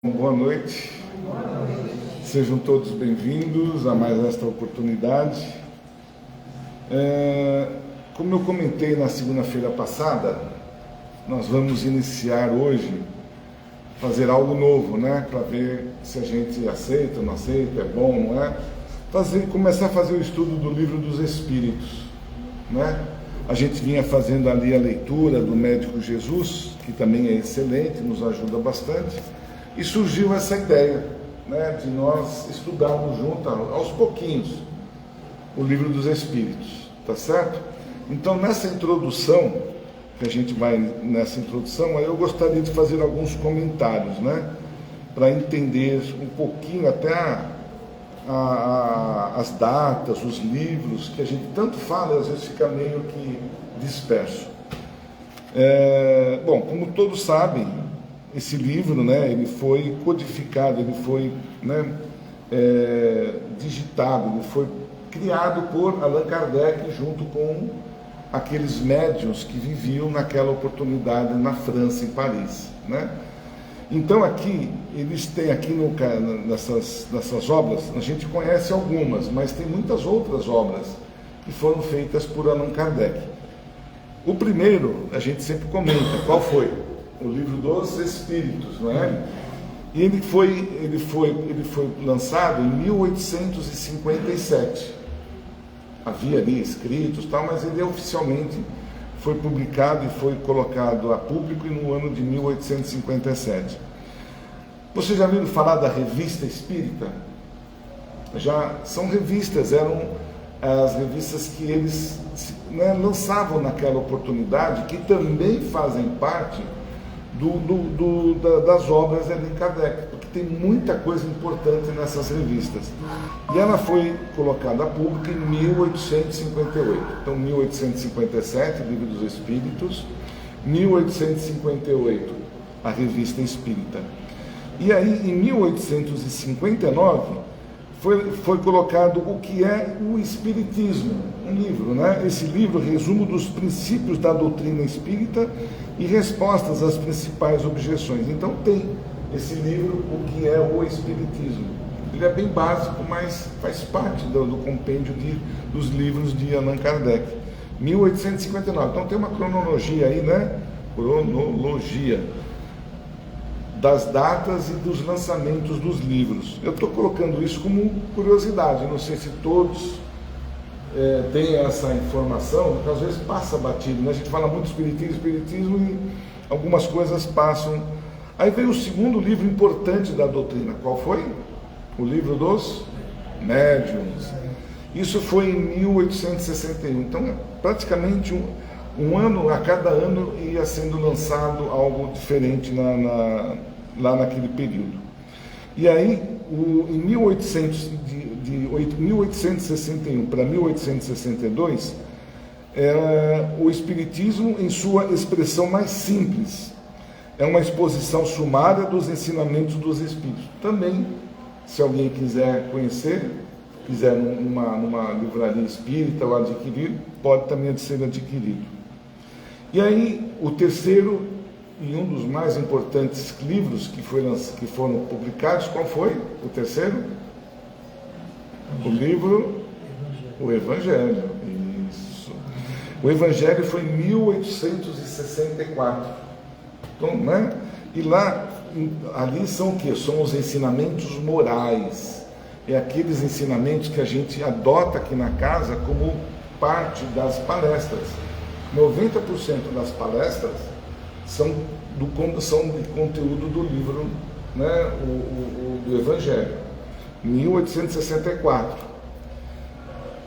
Boa noite, sejam todos bem-vindos a mais esta oportunidade. Como eu comentei na segunda-feira passada, nós vamos iniciar hoje, fazer algo novo, né? Para ver se a gente aceita ou não aceita, é bom, não é? Começar a fazer o estudo do Livro dos Espíritos, né? A gente vinha fazendo ali a leitura do Médico Jesus, que também é excelente, nos ajuda bastante. E surgiu essa ideia, né, de nós estudarmos juntos, aos pouquinhos, o Livro dos Espíritos, tá certo? Então, nessa introdução, eu gostaria de fazer alguns comentários, né, para entender um pouquinho até as datas, os livros, que a gente tanto fala e às vezes fica meio que disperso. Bom, como todos sabem, esse livro, né, ele foi codificado, ele foi, né, digitado, ele foi criado por Allan Kardec junto com aqueles médiuns que viviam naquela oportunidade na França, em Paris, né? Então aqui, eles têm aqui nessas obras, a gente conhece algumas, mas tem muitas outras obras que foram feitas por Allan Kardec. O primeiro, a gente sempre comenta, qual foi? O Livro dos Espíritos, não é? E ele foi lançado em 1857. Havia ali escritos, tal, mas ele oficialmente foi publicado e foi colocado a público no ano de 1857. Vocês já viram falar da Revista Espírita? Já são revistas, eram as revistas que eles, né, lançavam naquela oportunidade, que também fazem parte das obras de Allan Kardec, porque tem muita coisa importante nessas revistas. E ela foi colocada a público em 1858. Então, 1857, Livro dos Espíritos, 1858, a Revista Espírita. E aí, em 1859, foi colocado o que é o Espiritismo, um livro, né? Esse livro, resumo dos princípios da doutrina espírita e respostas às principais objeções. Então tem esse livro, o que é o Espiritismo. Ele é bem básico, mas faz parte do compêndio dos livros de Allan Kardec. 1859, então tem uma cronologia aí, né? Cronologia das datas e dos lançamentos dos livros. Eu estou colocando isso como curiosidade, não sei se todos têm essa informação, porque às vezes passa batido, né? A gente fala muito espiritismo e algumas coisas passam. Aí veio o segundo livro importante da doutrina, qual foi? O Livro dos Médiuns. Isso foi em 1861, então praticamente um ano, a cada ano ia sendo lançado algo diferente lá naquele período. E aí, em 1861 para 1862, o Espiritismo em sua expressão mais simples. É uma exposição sumária dos ensinamentos dos Espíritos. Também, se alguém quiser conhecer, quiser numa livraria espírita ou adquirir, pode também ser adquirido. E aí, o terceiro e um dos mais importantes livros que foram publicados, qual foi o terceiro? O livro, o Evangelho. Isso. O Evangelho foi em 1864. Então, né? E ali são o quê? São os ensinamentos morais. É aqueles ensinamentos que a gente adota aqui na casa como parte das palestras. 90% das palestras são de conteúdo do livro, né, do Evangelho, 1864.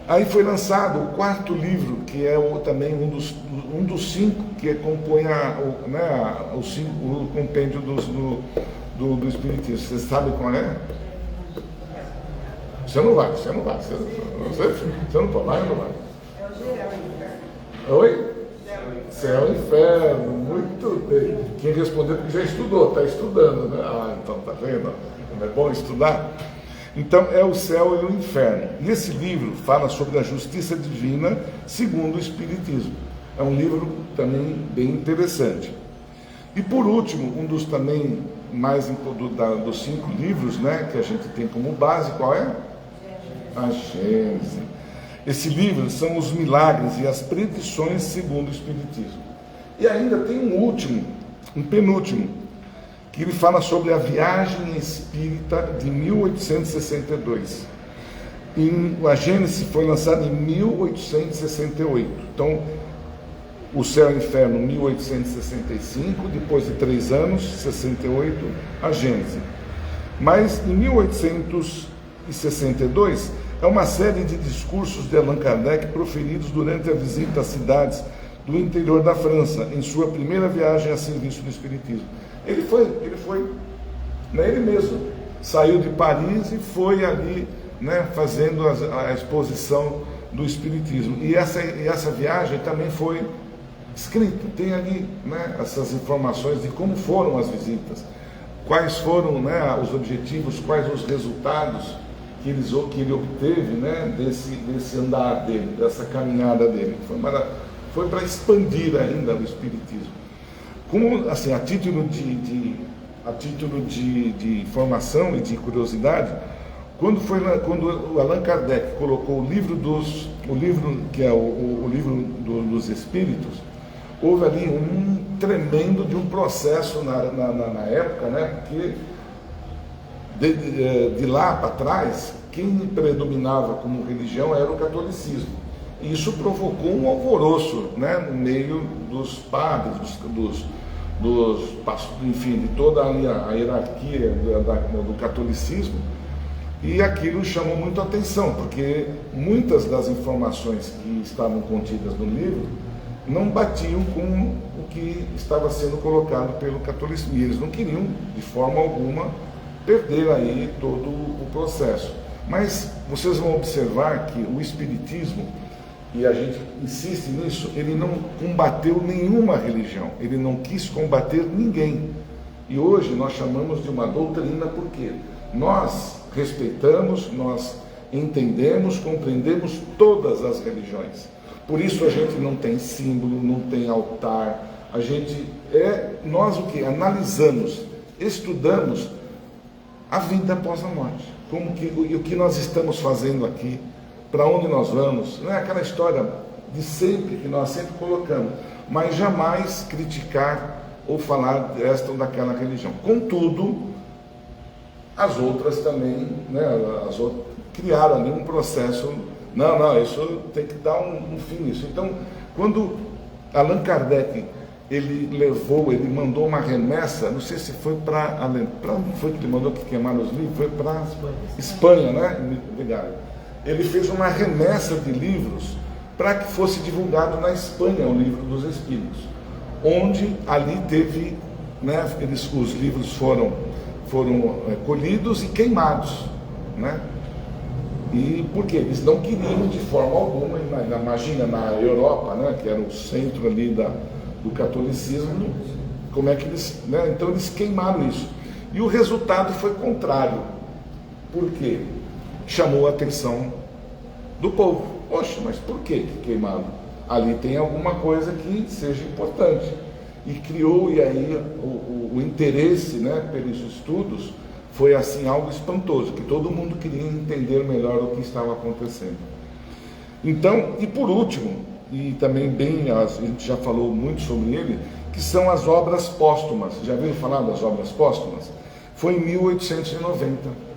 Aí foi lançado o quarto livro, que é também um dos cinco que compõe o compêndio do Espiritismo. Vocês sabem qual é? Você não vai. Você não pode, vai ou não vai? É o geral, Oi? Céu e Inferno, muito bem. Quem respondeu porque já estudou, está estudando, né? Ah, então tá vendo? Como é bom estudar? Então é o céu e o inferno. E esse livro fala sobre a justiça divina segundo o Espiritismo. É um livro também bem interessante. E por último, um dos também dos 5 livros, né, que a gente tem como base, qual é? A Gênese. Esse livro são os milagres e as predições segundo o Espiritismo. E ainda tem um penúltimo, que ele fala sobre a viagem espírita de 1862. A Gênese foi lançada em 1868. Então, O Céu e o Inferno, 1865, depois de 3 anos, 68, a Gênese. Mas, em 1862, é uma série de discursos de Allan Kardec proferidos durante a visita às cidades do interior da França, em sua primeira viagem a serviço do Espiritismo. Ele foi, né, ele mesmo, saiu de Paris e foi ali, né, fazendo a exposição do Espiritismo. E essa viagem também foi escrita, tem ali, né, essas informações de como foram as visitas, quais foram, né, os objetivos, quais os resultados que ele obteve, né, desse andar dele, dessa caminhada dele. Foi para expandir ainda o Espiritismo. Como, assim, a título de informação e de curiosidade, quando o Allan Kardec colocou o livro que é o livro dos Espíritos, houve ali um tremendo de um processo na época, né, porque de lá para trás, quem predominava como religião era o catolicismo. E isso provocou um alvoroço, né, no meio dos padres, enfim, de toda a hierarquia do catolicismo. E aquilo chamou muito a atenção, porque muitas das informações que estavam contidas no livro não batiam com o que estava sendo colocado pelo catolicismo. E eles não queriam, de forma alguma, perder aí todo o processo. Mas vocês vão observar que o Espiritismo, e a gente insiste nisso, ele não combateu nenhuma religião, ele não quis combater ninguém. E hoje nós chamamos de uma doutrina porque nós respeitamos, nós entendemos, compreendemos todas as religiões. Por isso a gente não tem símbolo, não tem altar, nós o que? Analisamos, estudamos a vida após a morte, o que nós estamos fazendo aqui, para onde nós vamos, não é aquela história de sempre que nós sempre colocamos, mas jamais criticar ou falar desta ou daquela religião. Contudo, as outras também, né, criaram ali um processo, isso tem que dar um fim nisso. Então, quando Allan Kardec, ele mandou uma remessa, não sei se foi para onde foi que ele mandou que queimaram os livros? Foi para Espanha, né? Obrigado. Ele fez uma remessa de livros para que fosse divulgado na Espanha o Livro dos Espíritos, onde ali teve, né, os livros foram colhidos e queimados, né? E por quê? Eles não queriam de forma alguma, imagina na Europa, né, que era o centro ali do catolicismo, como é que eles, né, então eles queimaram isso. E o resultado foi contrário. Por quê? Chamou a atenção do povo. Poxa, mas por que queimaram? Ali tem alguma coisa que seja importante. E criou, e aí o interesse, né, pelos estudos foi assim algo espantoso, que todo mundo queria entender melhor o que estava acontecendo. Então, e por último, e também a gente já falou muito sobre ele, que são as obras póstumas. Já ouviram falar das obras póstumas? Foi em 1890.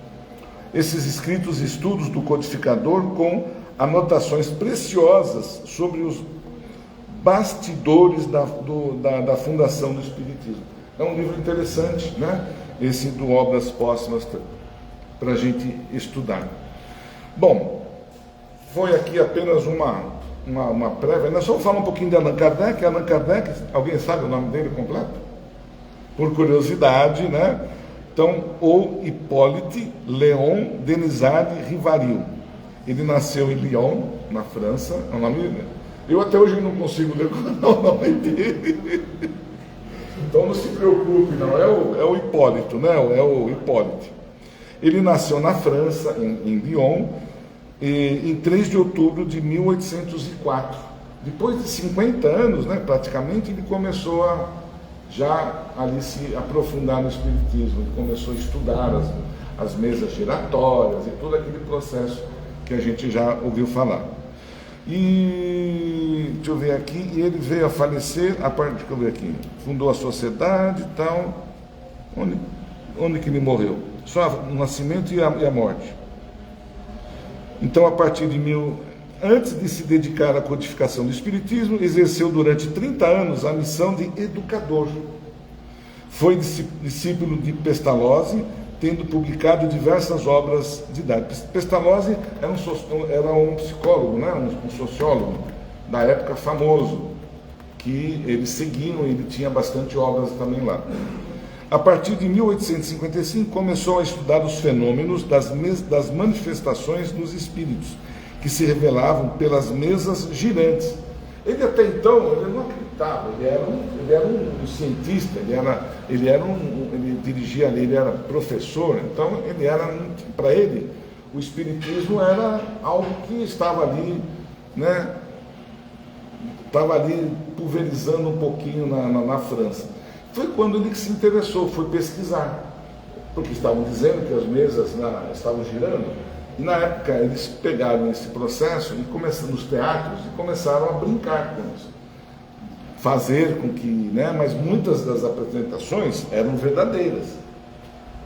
Esses escritos estudos do codificador com anotações preciosas sobre os bastidores da fundação do Espiritismo. É um livro interessante, né? Esse do Obras Póstumas, para a gente estudar. Bom, foi aqui apenas uma prévia. Nós vamos falar um pouquinho de Allan Kardec. Allan Kardec, alguém sabe o nome dele completo? Por curiosidade, né? Então, o Hippolyte Léon Denisard Rivaril. Ele nasceu em Lyon, na França. É o nome dele? Eu até hoje não consigo ler o nome dele. Então não se preocupe, não. É o Hipólito, né? É o Hipólite. Ele nasceu na França, em Lyon, em 3 de outubro de 1804. Depois de 50 anos, né, praticamente, ele começou já ali se aprofundar no Espiritismo. Ele começou a estudar as mesas giratórias e todo aquele processo que a gente já ouviu falar. E deixa eu ver aqui, e ele veio a falecer, a parte que eu ver aqui, fundou a sociedade e tal. Onde que ele morreu? Só o nascimento e a morte. Então, a partir de antes de se dedicar à codificação do Espiritismo, exerceu durante 30 anos a missão de educador. Foi discípulo de Pestalozzi, tendo publicado diversas obras didáticas. Pestalozzi era um psicólogo, né? um sociólogo da época famoso, que eles seguiam, ele tinha bastante obras também lá. A partir de 1855, começou a estudar os fenômenos das manifestações dos espíritos, que se revelavam pelas mesas girantes. Ele até então, ele não acreditava, ele era um cientista, ele dirigia ali, ele era professor, então para ele, o espiritismo era algo que estava ali, né, estava ali pulverizando um pouquinho na França. Foi quando ele se interessou, foi pesquisar, porque estavam dizendo que as mesas estavam girando, e na época eles pegaram esse processo e começaram nos teatros e começaram a brincar com isso, fazer com que, né, mas muitas das apresentações eram verdadeiras,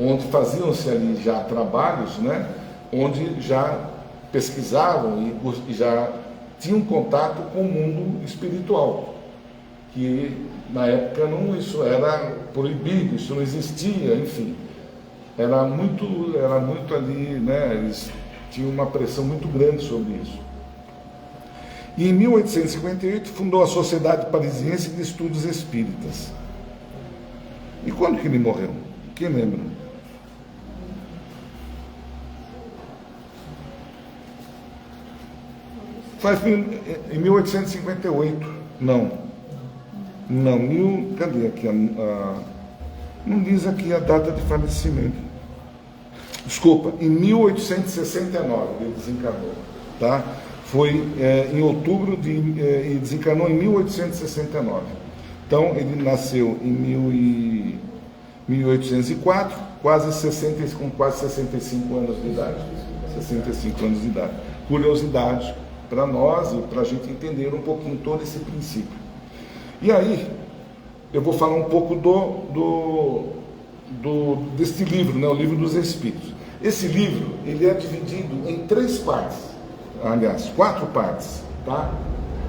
onde faziam-se ali já trabalhos, né, onde já pesquisavam e já tinham contato com o mundo espiritual, que na época isso era proibido, isso não existia, enfim. Era muito ali, né, eles tinham uma pressão muito grande sobre isso. E em 1858 fundou a Sociedade Parisiense de Estudos Espíritas. E quando que ele morreu? Quem lembra? Em 1858. Não, cadê aqui? Não diz aqui a data de falecimento. Desculpa, em 1869 ele desencarnou, tá? Foi em outubro e desencarnou em 1869. Então ele nasceu em 1804, com quase 65 anos de idade. 65 anos de idade. Curiosidade para nós e para a gente entender um pouquinho todo esse princípio. E aí, eu vou falar um pouco deste livro, né, o Livro dos Espíritos. Esse livro, ele é dividido em 3 partes, aliás, 4 partes, tá?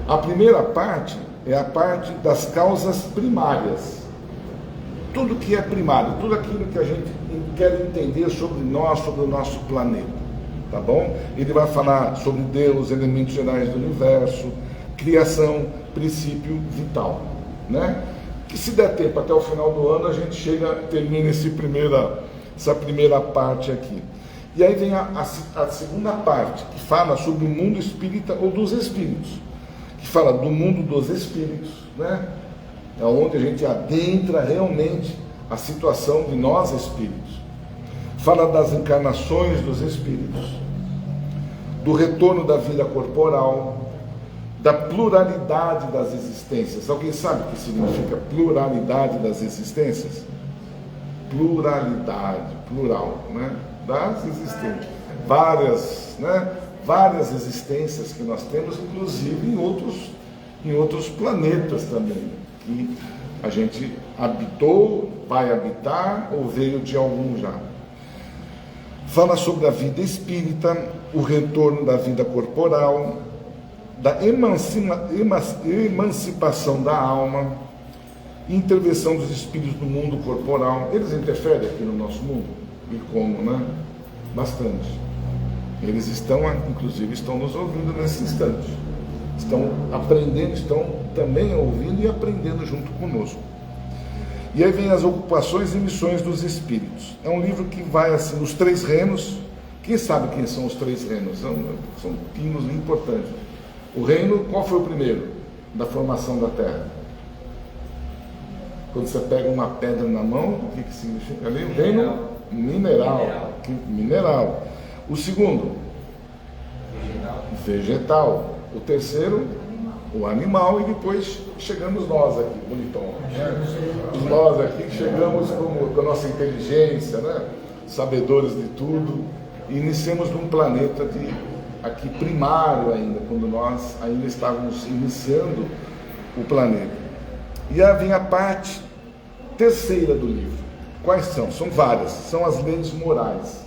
A primeira parte é a parte das causas primárias. Tudo que é primário, tudo aquilo que a gente quer entender sobre nós, sobre o nosso planeta, tá bom? Ele vai falar sobre Deus, elementos gerais do universo, criação, princípio vital, né? Que se der tempo até o final do ano a gente termina essa primeira parte aqui. E aí vem a segunda parte, que fala sobre o mundo espírita ou dos espíritos, que fala do mundo dos espíritos, né? É onde a gente adentra realmente a situação de nós espíritos. Fala das encarnações dos espíritos, do retorno da vida corporal, da pluralidade das existências. Alguém sabe o que significa pluralidade das existências? Pluralidade, plural, né? Das existências. Várias existências que nós temos, inclusive em outros planetas também, que a gente habitou, vai habitar ou veio de algum já. Fala sobre a vida espírita, o retorno da vida corporal, da emancipação da alma, intervenção dos espíritos no mundo corporal. Eles interferem aqui no nosso mundo? E como, né? Bastante. Eles inclusive estão nos ouvindo nesse instante. Estão aprendendo, estão também ouvindo e aprendendo junto conosco. E aí vem as ocupações e missões dos espíritos. É um livro que vai assim, nos 3 reinos. Quem sabe quem são os 3 reinos? São pinos importantes. O reino, qual foi o primeiro da formação da Terra? Quando você pega uma pedra na mão, o que significa ali? O reino mineral. O segundo? Vegetal. O terceiro? o animal, e depois chegamos nós aqui, bonitão, né? Nós aqui chegamos com a nossa inteligência, né? Sabedores de tudo, e iniciamos num planeta aqui primário ainda, quando nós ainda estávamos iniciando o planeta. E aí vem a parte terceira do livro. Quais são? São várias, são as leis morais,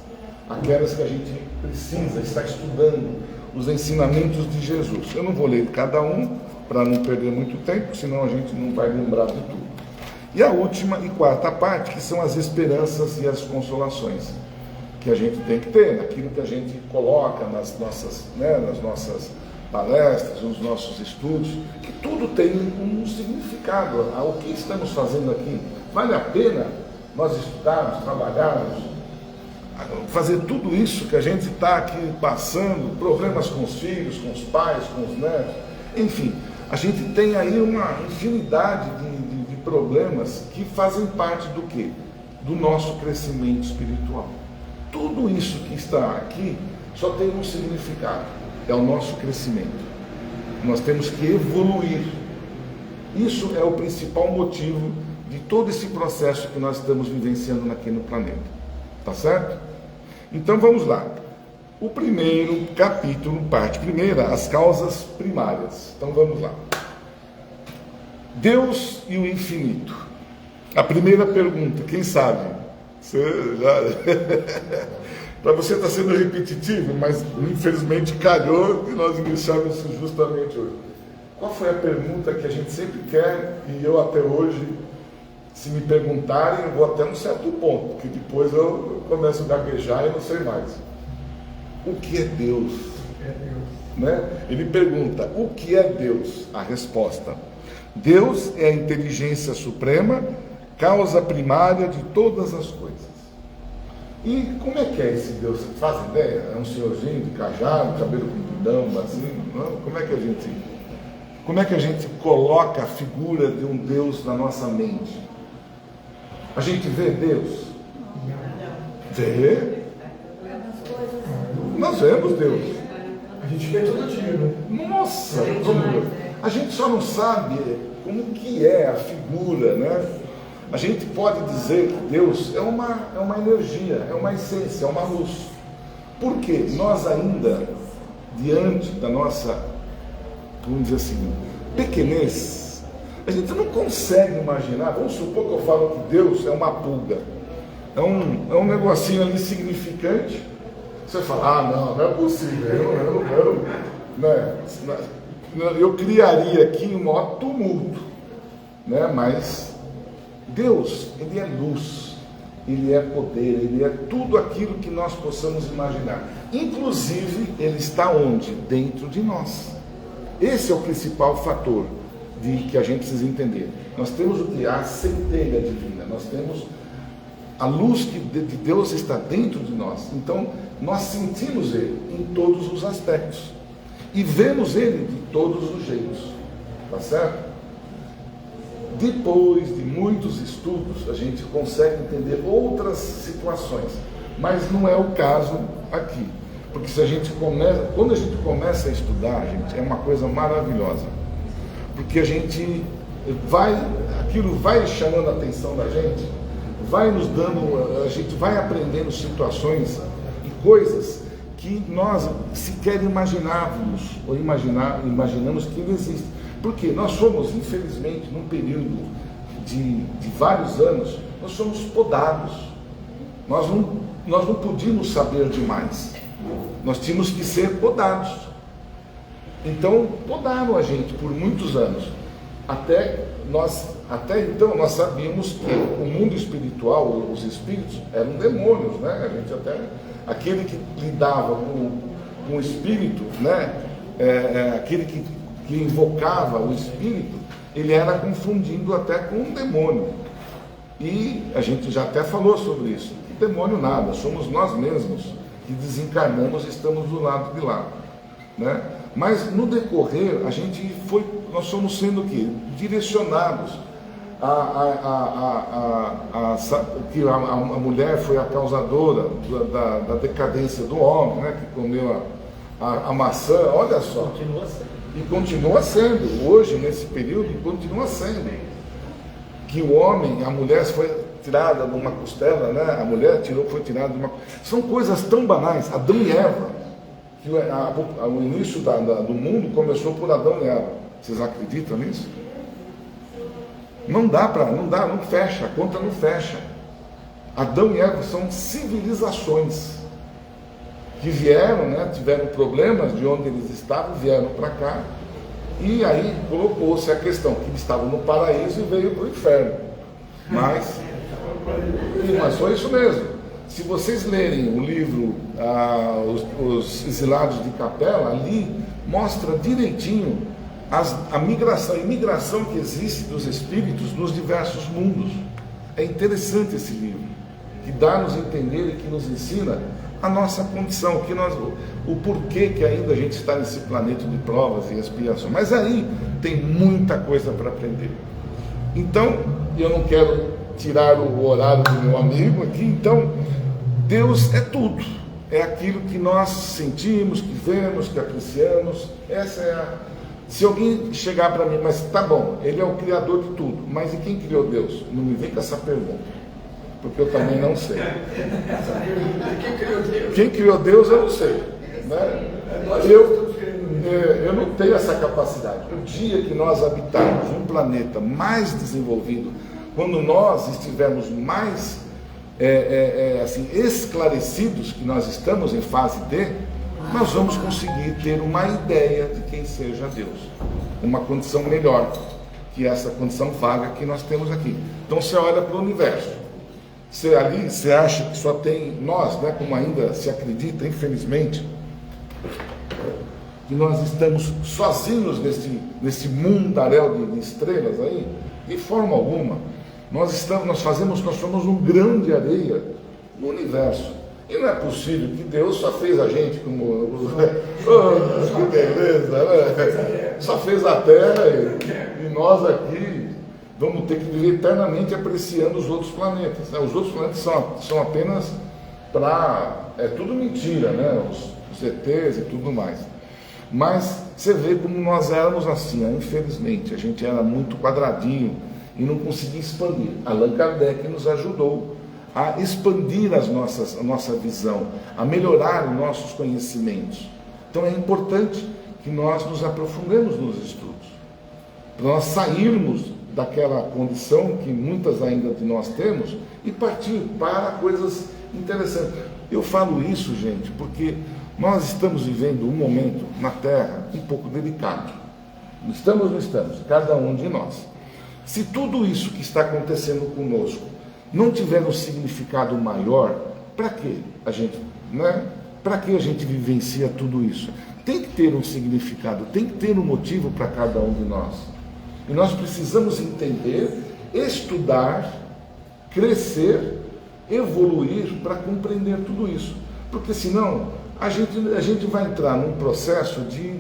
aquelas que a gente precisa estar estudando, os ensinamentos de Jesus. Eu não vou ler cada um para não perder muito tempo, senão a gente não vai lembrar de tudo. E a última e quarta parte, que são as esperanças e as consolações que a gente tem que ter, naquilo que a gente coloca nas nossas palestras, nos nossos estudos, que tudo tem um significado. O que estamos fazendo aqui? Vale a pena nós estudarmos, trabalharmos, fazer tudo isso que a gente está aqui passando, problemas com os filhos, com os pais, com os netos, enfim, a gente tem aí uma infinidade de problemas que fazem parte do quê? Do nosso crescimento espiritual. Tudo isso que está aqui só tem um significado, é o nosso crescimento. Nós temos que evoluir. Isso é o principal motivo de todo esse processo que nós estamos vivenciando aqui no planeta. Tá certo? Então vamos lá. O primeiro capítulo, parte primeira, as causas primárias. Então vamos lá. Deus e o infinito. A primeira pergunta, quem sabe? Para você está sendo repetitivo, mas infelizmente calhou que nós iniciamos isso justamente hoje. Qual foi a pergunta que a gente sempre quer, e eu até hoje, se me perguntarem, eu vou até um certo ponto, porque depois eu começo a gaguejar e não sei mais. O que é Deus? Né? Ele pergunta, o que é Deus? A resposta: Deus é a inteligência suprema, causa primária de todas as coisas. E como é que é esse Deus? Você faz ideia? É um senhorzinho de cajado, cabelo compridão, assim? Não? Como é que a gente coloca a figura de um Deus na nossa mente? A gente vê Deus? Vê? Nós vemos Deus. A gente vê todo dia, né? Nossa, a gente só não sabe como que é a figura, né? A gente pode dizer que Deus é uma energia, é uma essência, é uma luz. Por quê? Nós ainda, diante da nossa, vamos dizer assim, pequenez, a gente não consegue imaginar. Vamos supor que eu falo que Deus é uma pulga, é um negocinho ali insignificante. Você fala, não é possível, eu criaria aqui um maior tumulto, né? Mas Deus, Ele é luz, Ele é poder, Ele é tudo aquilo que nós possamos imaginar. Inclusive, Ele está onde? Dentro de nós. Esse é o principal fator que a gente precisa entender. Nós temos o que? A centelha divina, nós temos a luz de Deus está dentro de nós. Então, nós sentimos Ele em todos os aspectos e vemos Ele de todos os jeitos. Tá certo? Depois de muitos estudos, a gente consegue entender outras situações, mas não é o caso aqui. Porque quando a gente começa a estudar, gente, é uma coisa maravilhosa. Porque aquilo vai chamando a atenção da gente, vai nos dando, a gente vai aprendendo situações e coisas que nós sequer imaginávamos, ou imaginamos que não existem. Porque nós somos, infelizmente, num período de vários anos, nós somos podados. Nós não podíamos saber demais. Nós tínhamos que ser podados. Então, podaram a gente por muitos anos. Até então, nós sabíamos que o mundo espiritual, os espíritos, eram demônios, né? Aquele que lidava com o espírito, né? Aquele que invocava o espírito, ele era confundido até com um demônio. E a gente já até falou sobre isso. Que demônio nada, somos nós mesmos que desencarnamos e estamos do lado de lá, né? Mas no decorrer, nós fomos sendo o quê? Direcionados que a mulher foi a causadora da decadência do homem, né? Que comeu a maçã, olha só. Continua sendo. E continua sendo, hoje, nesse período, continua sendo. Que o homem, a mulher foi tirada de uma costela, né? A mulher foi tirada de uma... São coisas tão banais, Adão e Eva, que o início do mundo começou por Adão e Eva. Vocês acreditam nisso? Não fecha, a conta não fecha. Adão e Eva são civilizações que vieram, né, tiveram problemas de onde eles estavam, vieram para cá, e aí colocou-se a questão que eles estavam no paraíso e veio para o inferno. Mas foi isso mesmo. Se vocês lerem o livro Os Exilados de Capela, ali mostra direitinho a imigração que existe dos espíritos nos diversos mundos. É interessante esse livro, que dá-nos a entender e que nos ensina a nossa condição, o porquê que ainda a gente está nesse planeta de provas e expiações. Mas aí tem muita coisa para aprender. Então, eu não quero tirar o horário do meu amigo aqui, então, Deus é tudo. É aquilo que nós sentimos, que vemos, que apreciamos. Essa é Se alguém chegar para mim, mas tá bom, ele é o criador de tudo, mas e quem criou Deus? Não me vem com essa pergunta, porque eu também não sei. Quem criou Deus eu não sei, né? Eu não tenho essa capacidade. O dia que nós habitarmos um planeta mais desenvolvido, quando nós estivermos mais assim, esclarecidos que nós estamos em fase D, nós vamos conseguir ter uma ideia de quem seja Deus, uma condição melhor que essa condição vaga que nós temos aqui. Então você olha para o universo, você acha que só tem nós, né, como ainda se acredita, infelizmente, que nós estamos sozinhos nesse mundaréu de estrelas aí? De forma alguma. Nós somos um grão de areia no universo. E não é possível que Deus só fez a gente como... Oh, que beleza, né? Só fez a Terra e nós aqui vamos ter que viver eternamente apreciando os outros planetas. Os outros planetas são apenas para... É tudo mentira, né? Os ETs e tudo mais. Mas você vê como nós éramos assim, infelizmente. A gente era muito quadradinho e não conseguia expandir. Allan Kardec nos ajudou a expandir a nossa visão, a melhorar os nossos conhecimentos. Então é importante que nós nos aprofundemos nos estudos, para nós sairmos daquela condição que muitas ainda de nós temos e partir para coisas interessantes. Eu falo isso, gente, porque nós estamos vivendo um momento na Terra um pouco delicado. Estamos ou não estamos? Cada um de nós. Se tudo isso que está acontecendo conosco não tiver um significado maior, para que a gente, né? Para que a gente vivencia tudo isso? Tem que ter um significado, tem que ter um motivo para cada um de nós. E nós precisamos entender, estudar, crescer, evoluir para compreender tudo isso. Porque senão a gente vai entrar num processo de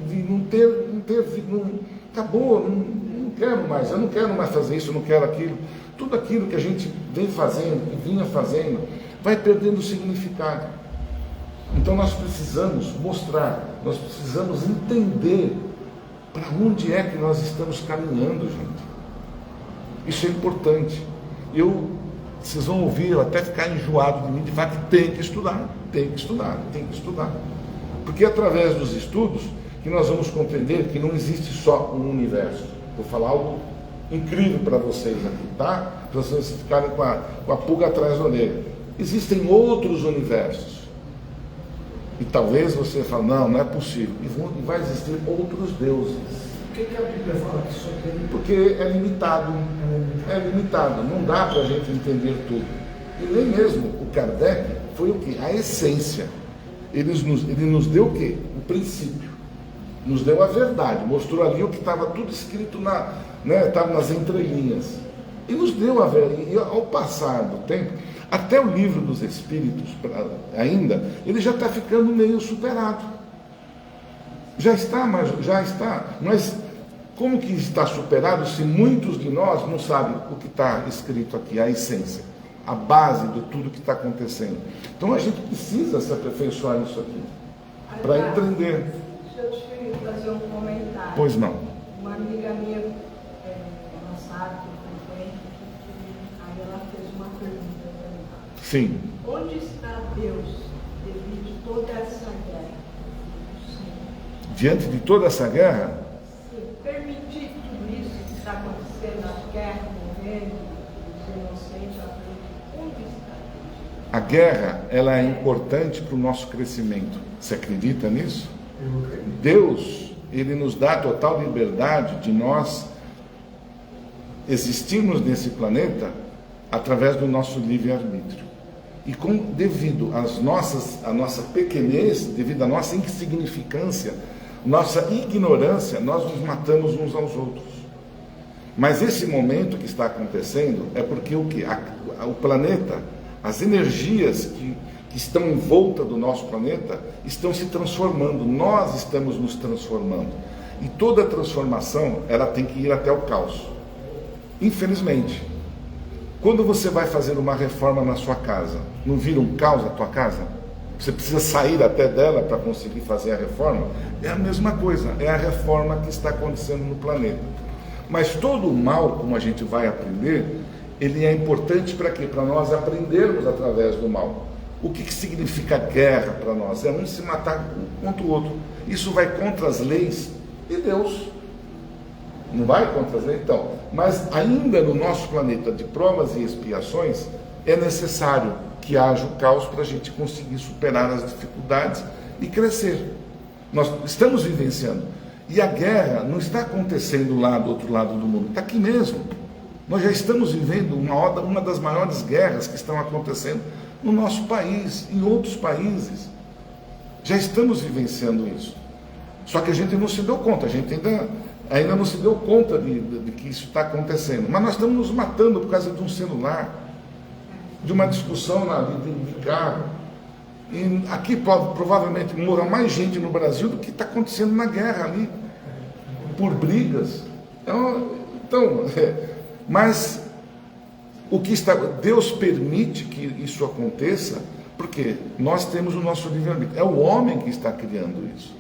acabou, não quero mais, eu não quero mais fazer isso, eu não quero aquilo. Tudo aquilo que a gente vem fazendo, que vinha fazendo, vai perdendo significado. Então nós precisamos mostrar, nós precisamos entender para onde é que nós estamos caminhando, gente. Isso é importante. Vocês vão ouvir, eu até ficar enjoado de mim, de falar que tem que estudar, tem que estudar, tem que estudar. Porque é através dos estudos que nós vamos compreender que não existe só um universo. Vou falar algo incrível para vocês aqui, tá? Para vocês ficarem com a pulga atrás da orelha. Existem outros universos. E talvez você fale, não é possível. E vai existir outros deuses. Por que a Bíblia fala que só tem? Porque é limitado. É limitado. Não dá para a gente entender tudo. E nem mesmo o Kardec foi o quê? A essência. Ele nos deu o quê? O princípio. Nos deu a verdade. Mostrou ali o que estava tudo escrito estava nas entrelinhas. E nos deu a verdade. E ao passar do tempo, até o livro dos Espíritos, ainda, ele já está ficando meio superado. Já está. Mas como que está superado se muitos de nós não sabem o que está escrito aqui, a essência, a base de tudo que está acontecendo? Então a gente precisa se aperfeiçoar nisso aqui. para entender. Deixa eu te fazer um comentário. Pois não. Uma amiga minha, ela sabe que eu frequento, aí ela fez uma pergunta para mim. Sim. Onde está Deus devido a toda essa guerra? Sim. Diante de toda essa guerra, Sim. Permitir tudo isso que está acontecendo, a guerra, morrendo, os inocentes, onde está Deus? a guerra, ela é importante para o nosso crescimento. Você acredita nisso? Eu acredito. Deus, Ele nos dá total liberdade de nós existirmos nesse planeta através do nosso livre-arbítrio. E devido à nossa pequenez, devido à nossa insignificância, nossa ignorância, nós nos matamos uns aos outros. Mas esse momento que está acontecendo é porque o planeta, as energias que estão em volta do nosso planeta estão se transformando, nós estamos nos transformando. E toda transformação, ela tem que ir até o caos. Infelizmente, quando você vai fazer uma reforma na sua casa, não vira um caos a tua casa? Você precisa sair até dela para conseguir fazer a reforma? É a mesma coisa, é a reforma que está acontecendo no planeta. Mas todo o mal, como a gente vai aprender, ele é importante para quê? Para nós aprendermos através do mal. O que significa guerra para nós? É um se matar um contra o outro. Isso vai contra as leis de Deus. Não vai contra as leis? Então, mas ainda no nosso planeta de provas e expiações, é necessário que haja o caos para a gente conseguir superar as dificuldades e crescer. Nós estamos vivenciando. E a guerra não está acontecendo lá do outro lado do mundo, está aqui mesmo. Nós já estamos vivendo uma das maiores guerras que estão acontecendo no nosso país, em outros países. Já estamos vivenciando isso. Só que a gente não se deu conta, a gente ainda não se deu conta de que isso está acontecendo. Mas nós estamos nos matando por causa de um celular, de uma discussão de carro. E aqui provavelmente morra mais gente no Brasil do que está acontecendo na guerra ali, por brigas. Mas Deus permite que isso aconteça, porque nós temos o nosso livre-arbítrio. É o homem que está criando isso.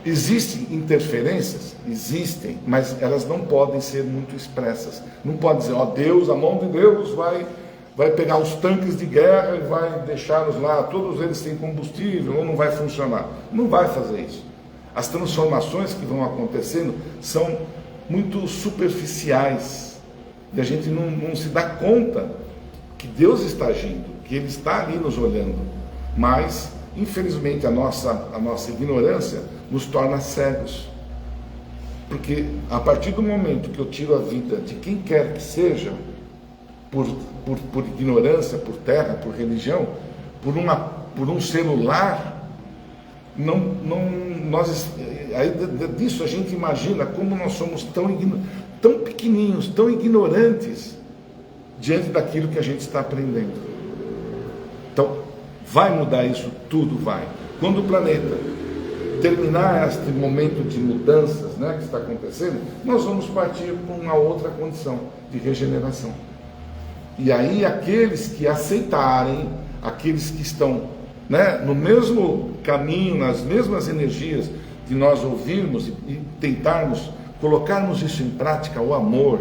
Existem interferências? Existem, mas elas não podem ser muito expressas. Não pode dizer, Deus, a mão de Deus vai pegar os tanques de guerra e vai deixá-los lá, todos eles têm combustível, ou não vai funcionar. Não vai fazer isso. As transformações que vão acontecendo são muito superficiais, e a gente não se dá conta que Deus está agindo, que Ele está ali nos olhando. Mas, infelizmente, a nossa ignorância nos torna cegos. Porque a partir do momento que eu tiro a vida de quem quer que seja, por ignorância, por terra, por religião, por um celular, aí disso a gente imagina como nós somos tão pequenininhos, tão ignorantes diante daquilo que a gente está aprendendo. Então, vai mudar isso tudo, vai. Quando o planeta terminar este momento de mudanças, que está acontecendo, nós vamos partir para uma outra condição de regeneração. E aí aqueles que aceitarem, aqueles que estão no mesmo caminho, nas mesmas energias de nós ouvirmos e tentarmos colocarmos isso em prática, o amor,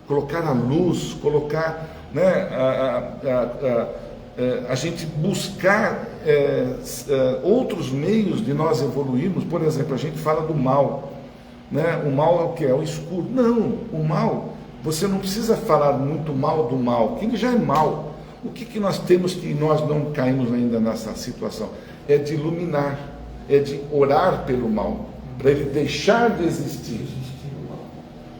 colocar a luz, colocar a gente buscar outros meios de nós evoluirmos. Por exemplo, a gente fala do mal, o mal é o que? É o escuro. Não, o mal, você não precisa falar muito mal do mal, que ele já é mal. O que nós temos que nós não caímos ainda nessa situação? É de iluminar, é de orar pelo mal, para ele deixar de existir.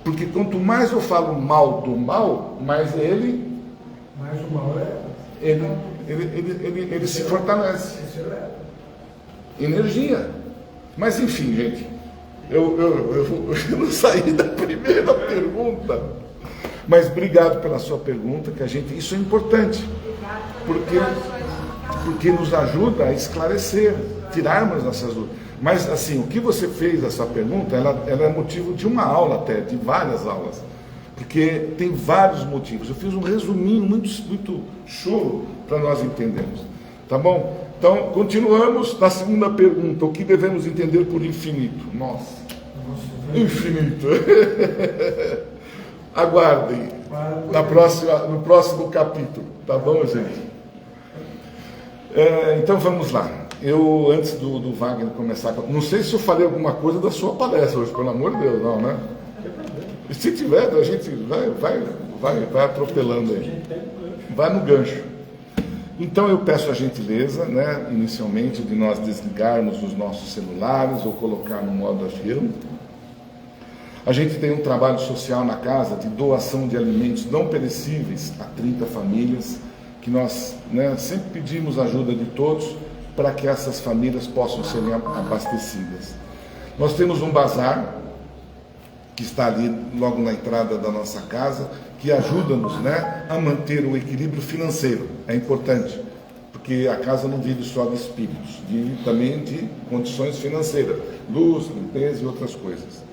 Porque quanto mais eu falo mal do mal, mais mais o mal ele se fortalece. Energia. Mas enfim, gente, eu não saí da primeira pergunta, mas obrigado pela sua pergunta, isso é importante, porque nos ajuda a esclarecer, tirarmos essas dúvidas. Mas assim, o que você fez, essa pergunta, ela é motivo de uma aula até, de várias aulas, porque tem vários motivos. Eu fiz um resuminho muito show para nós entendermos, tá bom? Então, continuamos na segunda pergunta: o que devemos entender por infinito? Nossa, infinito. Aguardem no próximo capítulo, tá bom, gente? Então vamos lá. Eu, antes do Wagner começar, não sei se eu falei alguma coisa da sua palestra hoje, pelo amor de Deus, não, né? E se tiver, a gente vai atropelando aí. Vai no gancho. Então eu peço a gentileza, né, inicialmente, de nós desligarmos os nossos celulares ou colocar no modo avião. A gente tem um trabalho social na casa de doação de alimentos não perecíveis a 30 famílias, que nós, né, sempre pedimos ajuda de todos para que essas famílias possam ser abastecidas. Nós temos um bazar que está ali logo na entrada da nossa casa, que ajuda-nos, né, a manter o equilíbrio financeiro. É importante, porque a casa não vive só de espíritos, vive também de condições financeiras, luz, limpeza e outras coisas.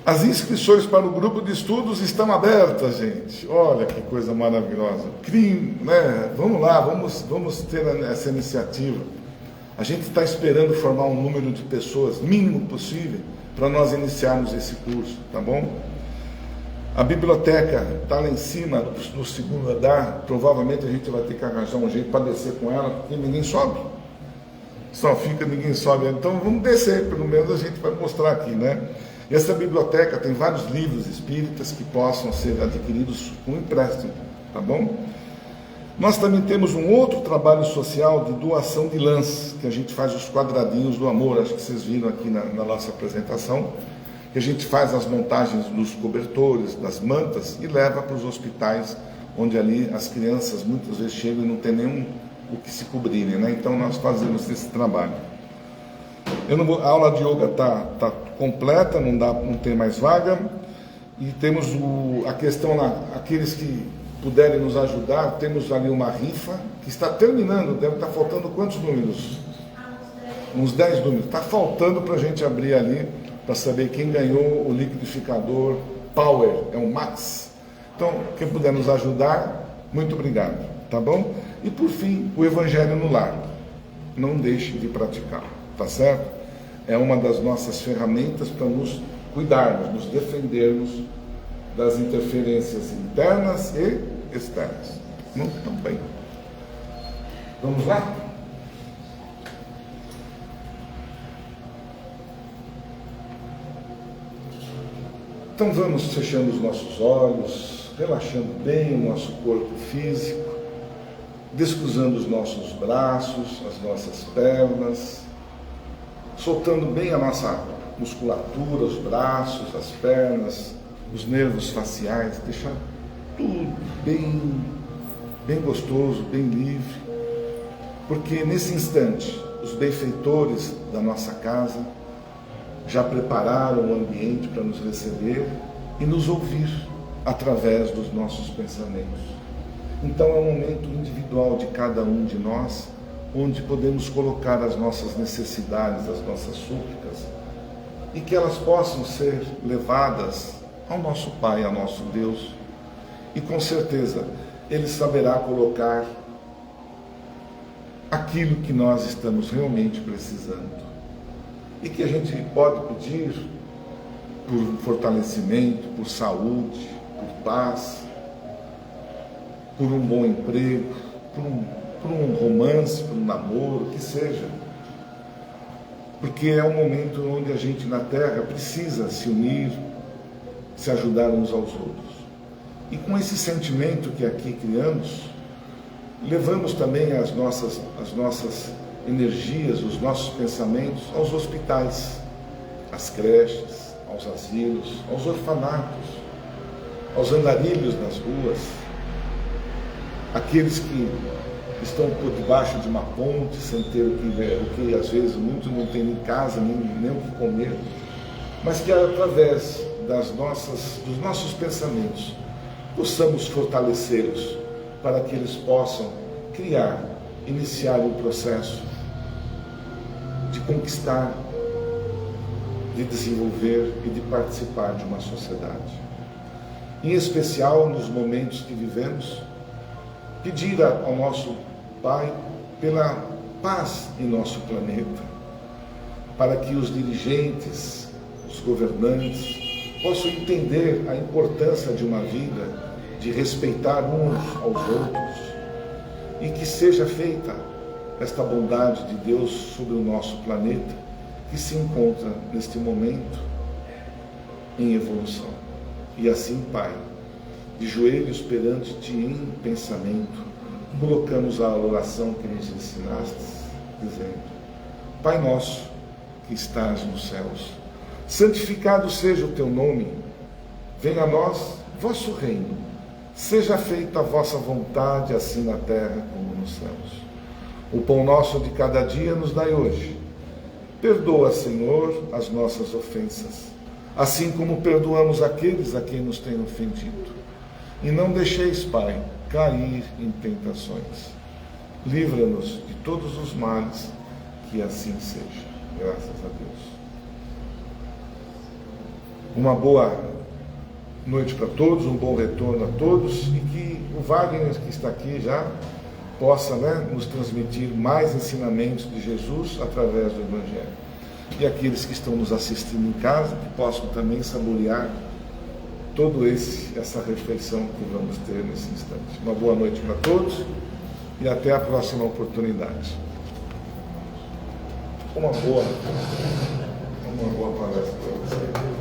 As inscrições para o grupo de estudos estão abertas, gente. Olha que coisa maravilhosa. Né? Vamos lá, vamos ter essa iniciativa. A gente está esperando formar um número de pessoas mínimo possível para nós iniciarmos esse curso, tá bom? A biblioteca está lá em cima, no segundo andar. Provavelmente a gente vai ter que arranjar um jeito para descer com ela, porque ninguém sobe. Só fica, ninguém sobe. Então vamos descer, pelo menos a gente vai mostrar aqui, né? E essa biblioteca tem vários livros espíritas que possam ser adquiridos com empréstimo, tá bom? Nós também temos um outro trabalho social de doação de lãs, que a gente faz os quadradinhos do amor, acho que vocês viram aqui na nossa apresentação, que a gente faz as montagens dos cobertores, das mantas e leva para os hospitais, onde ali as crianças muitas vezes chegam e não tem nenhum o que se cobrirem, né? Então nós fazemos esse trabalho. A aula de yoga tá completa, não tem mais vaga, e temos a questão lá, aqueles que puderem nos ajudar, temos ali uma rifa que está terminando, deve estar faltando quantos números? Uns 10 números. Está faltando para a gente abrir ali, para saber quem ganhou o liquidificador Power, é o Max. Então, quem puder nos ajudar, muito obrigado, tá bom? E por fim, o Evangelho no Lar. Não deixe de praticar, tá certo? É uma das nossas ferramentas para nos cuidarmos, nos defendermos das interferências internas e externas. Muito bem. Vamos lá? Então vamos fechando os nossos olhos, relaxando bem o nosso corpo físico, descruzando os nossos braços, as nossas pernas, soltando bem a nossa musculatura, os braços, as pernas, os nervos faciais, deixar tudo bem gostoso, bem livre, porque nesse instante os benfeitores da nossa casa já prepararam o ambiente para nos receber e nos ouvir através dos nossos pensamentos. Então é um momento individual de cada um de nós, onde podemos colocar as nossas necessidades, as nossas súplicas, e que elas possam ser levadas ao nosso Pai, ao nosso Deus, e com certeza Ele saberá colocar aquilo que nós estamos realmente precisando, e que a gente pode pedir por fortalecimento, por saúde, por paz, por um bom emprego, por um romance, por um namoro, o que seja. Porque é um momento onde a gente na Terra precisa se unir, se ajudar uns aos outros. E com esse sentimento que aqui criamos, levamos também as nossas energias, os nossos pensamentos aos hospitais, às creches, aos asilos, aos orfanatos, aos andarilhos nas ruas, aqueles que estão por debaixo de uma ponte sem ter o que às vezes muitos não têm nem casa, nem o que comer, mas que através dos nossos pensamentos possamos fortalecê-los para que eles possam iniciar o processo de conquistar, de desenvolver e de participar de uma sociedade. Em especial nos momentos que vivemos, pedir ao nosso Pai pela paz em nosso planeta, para que os dirigentes, os governantes, possam entender a importância de uma vida, de respeitar uns aos outros, e que seja feita esta bondade de Deus sobre o nosso planeta, que se encontra neste momento em evolução. E assim, Pai, de joelhos perante Ti em pensamento, colocamos a oração que nos ensinaste, dizendo: Pai nosso que estás nos céus, santificado seja o Teu nome, venha a nós vosso reino, seja feita a vossa vontade, assim na terra como nos céus. O pão nosso de cada dia nos dai hoje. Perdoa, Senhor, as nossas ofensas, assim como perdoamos aqueles a quem nos têm ofendido. E não deixeis, Pai, cair em tentações. Livra-nos de todos os males, que assim seja. Graças a Deus. Uma boa noite para todos, um bom retorno a todos, e que o Wagner, que está aqui já, possa, nos transmitir mais ensinamentos de Jesus através do Evangelho. E aqueles que estão nos assistindo em casa, que possam também saborear toda essa refeição que vamos ter nesse instante. Uma boa noite para todos e até a próxima oportunidade. Uma boa palestra para você.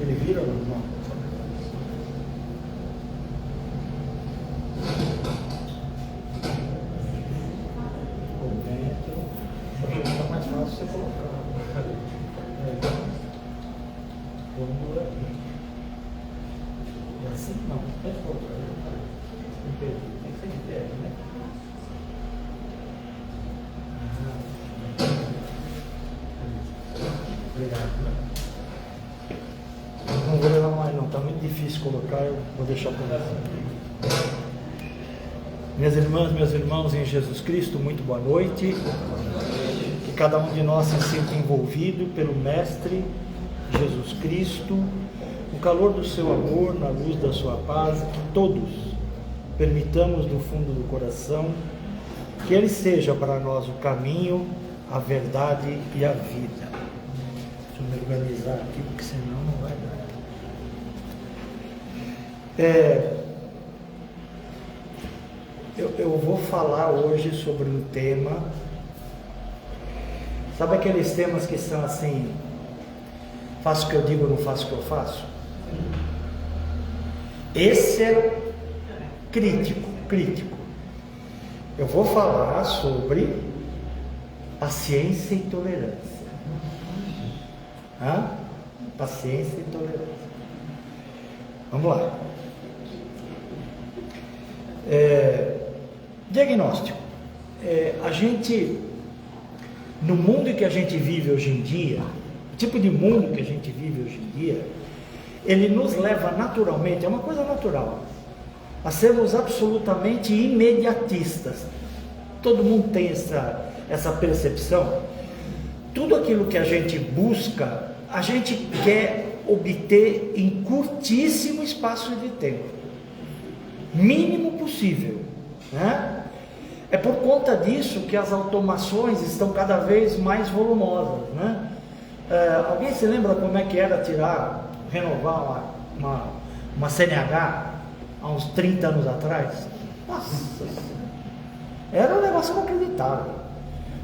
Ele vira ou não? Está mais fácil você colocar. Vamos aqui. É assim? Não, pode colocar. Tem que ser de pé, né? Obrigado. Não vou levar mais não, está muito difícil colocar, eu vou deixar por aqui. Minhas irmãs, meus irmãos em Jesus Cristo, muito boa noite. Que cada um de nós se sinta envolvido pelo Mestre Jesus Cristo, no calor do seu amor, na luz da sua paz, que todos permitamos do fundo do coração que Ele seja para nós o caminho, a verdade e a vida. Deixa eu me organizar aqui, porque senão não vai dar. Eu vou falar hoje sobre um tema. Sabe aqueles temas que são assim: faço o que eu digo, não faço o que eu faço? Esse é crítico. Eu vou falar sobre paciência e tolerância. Paciência e tolerância. Vamos lá. Diagnóstico. A gente, no mundo que a gente vive hoje em dia, o tipo de mundo que a gente vive hoje em dia, ele nos leva naturalmente, é uma coisa natural, a sermos absolutamente imediatistas. Todo mundo tem essa percepção. Tudo aquilo que a gente busca, a gente quer obter em curtíssimo espaço de tempo, mínimo possível, né? É por conta disso que as automações estão cada vez mais volumosas, né? Alguém se lembra como é que era renovar uma CNH há uns 30 anos atrás? Nossa, era um negócio inacreditável.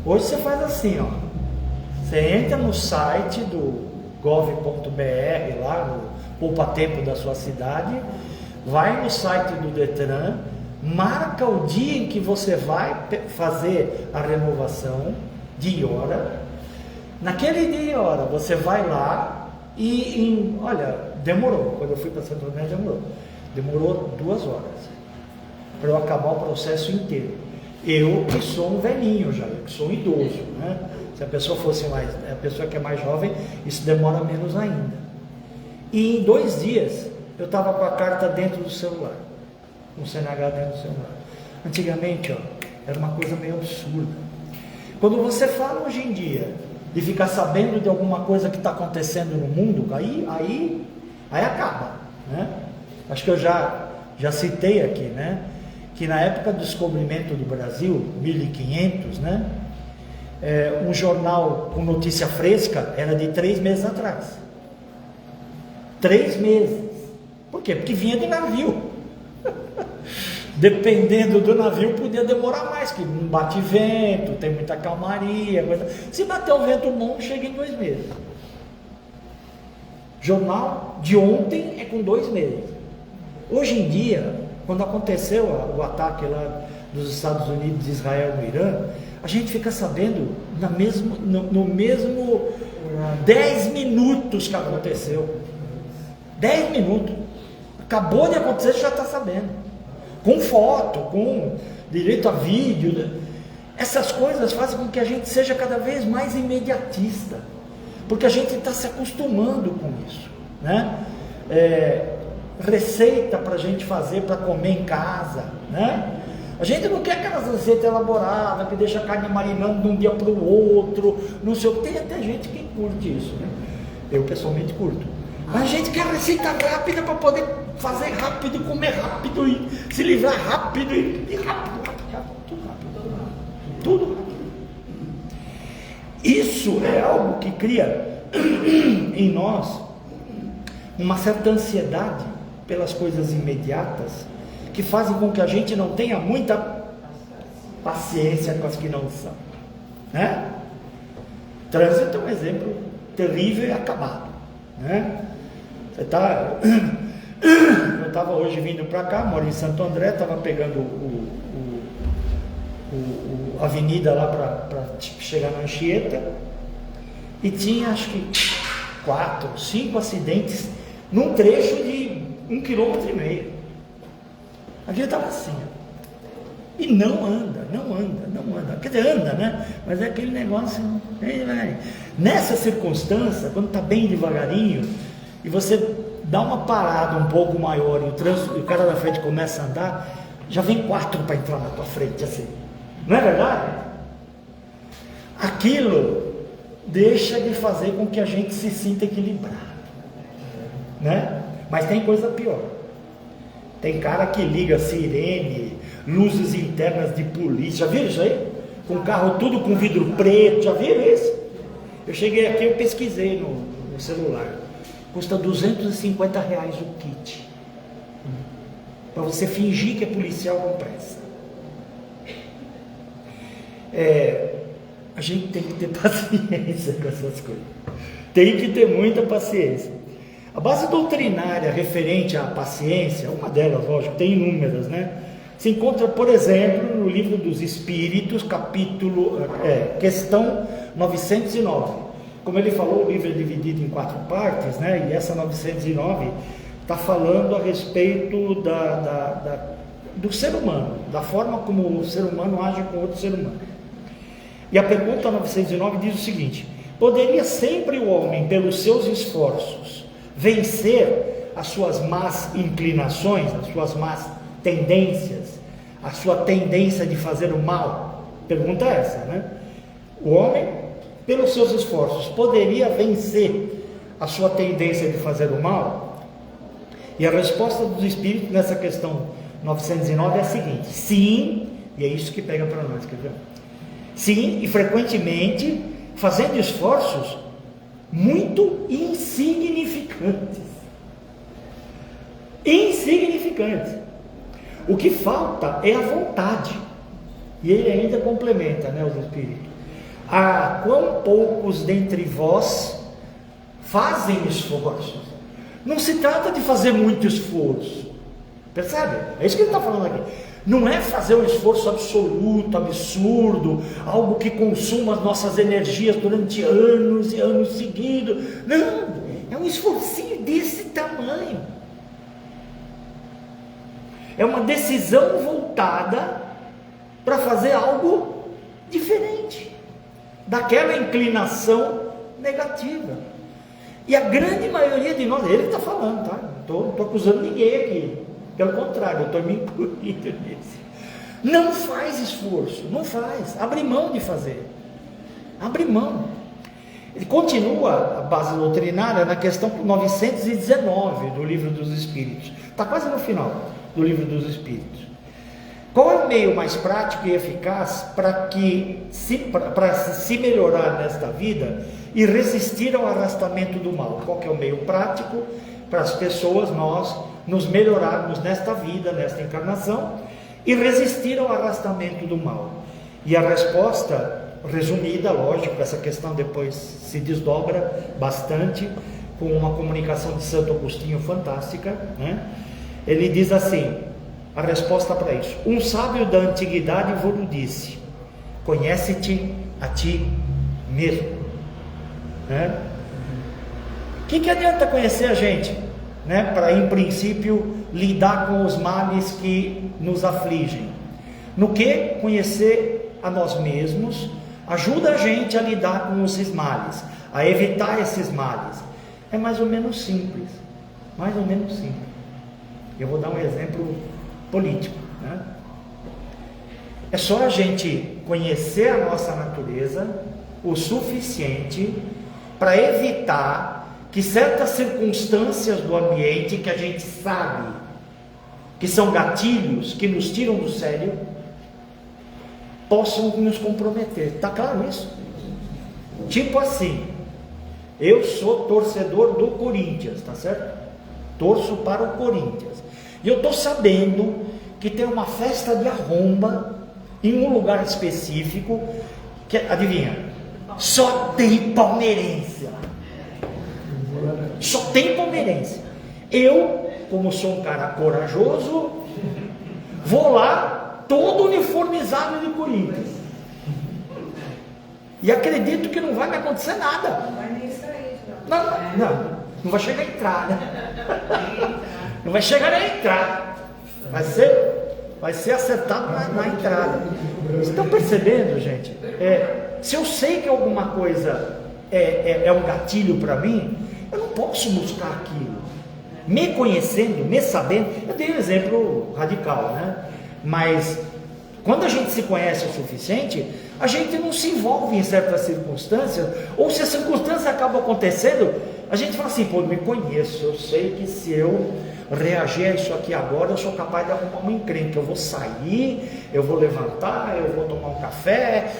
Hoje você faz assim, ó. Você entra no site do gov.br, lá no poupa-tempo da sua cidade, vai no site do Detran, marca o dia em que você vai fazer a renovação, dia e hora. Naquele dia e hora você vai lá e olha, demorou. Quando eu fui para Santo André, demorou 2 horas para eu acabar o processo inteiro. Eu que sou um velhinho já, eu que sou um idoso, né? Se a pessoa a pessoa que é mais jovem, isso demora menos ainda. E em 2 dias eu estava com a carta dentro do celular, com o CNH dentro do celular. Antigamente, era uma coisa meio absurda. Quando você fala hoje em dia de ficar sabendo de alguma coisa que está acontecendo no mundo, aí acaba, né? Acho que eu já citei aqui, né? Que na época do descobrimento do Brasil, 1500, né? Um jornal com notícia fresca era de 3 meses atrás. 3 meses. Por quê? Porque vinha de navio. Dependendo do navio, podia demorar mais, que não bate vento, tem muita calmaria. Coisa. Se bater um vento bom, chega em 2 meses. Jornal de ontem é com 2 meses. Hoje em dia, quando aconteceu o ataque lá dos Estados Unidos, Israel no Irã, a gente fica sabendo no mesmo 10 minutos que aconteceu. 10 minutos. Acabou de acontecer, você já está sabendo. Com foto, com direito a vídeo. Essas coisas fazem com que a gente seja cada vez mais imediatista. Porque a gente está se acostumando com isso, né? Receita para a gente fazer para comer em casa, né? A gente não quer aquelas receitas elaboradas que deixa a carne marinando de um dia para o outro, não sei o que. Tem até gente que curte isso, né? Eu pessoalmente curto. Mas a gente quer receita rápida para poder fazer rápido, comer rápido e se livrar rápido e rápido, tudo rápido. Isso é algo que cria em nós uma certa ansiedade pelas coisas imediatas, que fazem com que a gente não tenha muita paciência com as que não são, né? Trânsito é um exemplo terrível e acabado, né? Eu estava hoje vindo para cá, moro em Santo André, estava pegando a avenida lá para chegar na Anchieta, e tinha acho que 4, 5 acidentes num trecho de 1,5 km. A gente estava assim, e não anda. Quer dizer, anda, né? Mas é aquele negócio. Nessa circunstância, quando está bem devagarinho, e você dá uma parada um pouco maior, e o cara da frente começa a andar, já vem 4 para entrar na tua frente, assim. Não é verdade? Aquilo deixa de fazer com que a gente se sinta equilibrado, né? Mas tem coisa pior. Tem cara que liga sirene, luzes internas de polícia. Já viram isso aí? Com carro tudo com vidro preto. Já viram isso? Eu cheguei aqui, eu pesquisei no celular. Custa R$250 o kit. Para você fingir que é policial com pressa. A gente tem que ter paciência com essas coisas. Tem que ter muita paciência. A base doutrinária referente à paciência, uma delas, lógico, tem inúmeras, né? Se encontra, por exemplo, no Livro dos Espíritos, questão 909. Como ele falou, o livro é dividido em 4 partes, né? E essa 909 está falando a respeito do ser humano, da forma como o ser humano age com outro ser humano. E a pergunta 909 diz o seguinte: poderia sempre o homem, pelos seus esforços, vencer as suas más inclinações, as suas más tendências, a sua tendência de fazer o mal? Pergunta essa, né? O homem, pelos seus esforços, poderia vencer a sua tendência de fazer o mal? E a resposta dos espíritos nessa questão 909 é a seguinte: sim, e é isso que pega para nós, quer ver? Sim, e frequentemente fazendo esforços muito insignificantes. O que falta é a vontade. E ele ainda complementa, né, os espíritos: ah, quão poucos dentre vós fazem esforços. Não se trata de fazer muito esforço, percebe? É isso que ele está falando aqui. Não é fazer um esforço absoluto, absurdo, algo que consuma as nossas energias durante anos e anos seguidos. Não, é um esforcinho desse tamanho. É uma decisão voltada para fazer algo diferente daquela inclinação negativa. E a grande maioria de nós, ele está falando, tá? Não estou acusando ninguém aqui. Pelo contrário, eu estou me incluindo nisso. Não faz esforço, não faz. Abre mão de fazer. Abre mão. Ele continua a base doutrinária na questão 919 do Livro dos Espíritos. Está quase no final do Livro dos Espíritos. Qual é o meio mais prático e eficaz para se melhorar nesta vida e resistir ao arrastamento do mal? Qual que é o meio prático para as pessoas, nós, nos melhorarmos nesta vida, nesta encarnação, e resistir ao arrastamento do mal? E a resposta, resumida, lógico, essa questão depois se desdobra bastante, com uma comunicação de Santo Agostinho fantástica, né? Ele diz assim, a resposta para isso: um sábio da antiguidade vos disse, conhece-te a ti mesmo, né? Que adianta conhecer a gente, né? Para, em princípio, lidar com os males que nos afligem. No que conhecer a nós mesmos ajuda a gente a lidar com esses males, a evitar esses males. É mais ou menos simples, mais ou menos simples. Eu vou dar um exemplo político, né? É só a gente conhecer a nossa natureza o suficiente para evitar que certas circunstâncias do ambiente que a gente sabe que são gatilhos que nos tiram do sério possam nos comprometer. Está claro isso? Tipo assim, eu sou torcedor do Corinthians, tá certo? Torço para o Corinthians. E eu estou sabendo que tem uma festa de arromba em um lugar específico, que, adivinha? Só tem palmeirense. Só tem palmeirense. Eu, como sou um cara corajoso, vou lá todo uniformizado de Corinthians. E acredito que não vai me acontecer nada. Não vai nem sair, Não vai chegar a entrar, né? Não vai chegar a entrar. Vai ser acertado na entrada. Vocês estão percebendo, gente? Se eu sei que alguma coisa é um gatilho para mim, eu não posso buscar aquilo. Me conhecendo, me sabendo, eu dei um exemplo radical, né? Mas quando a gente se conhece o suficiente, a gente não se envolve em certas circunstâncias, ou se a circunstância acaba acontecendo, a gente fala assim, pô, eu me conheço, eu sei que se eu reagir a isso aqui agora, eu sou capaz de arrumar uma encrenca, eu vou sair, eu vou levantar, eu vou tomar um café,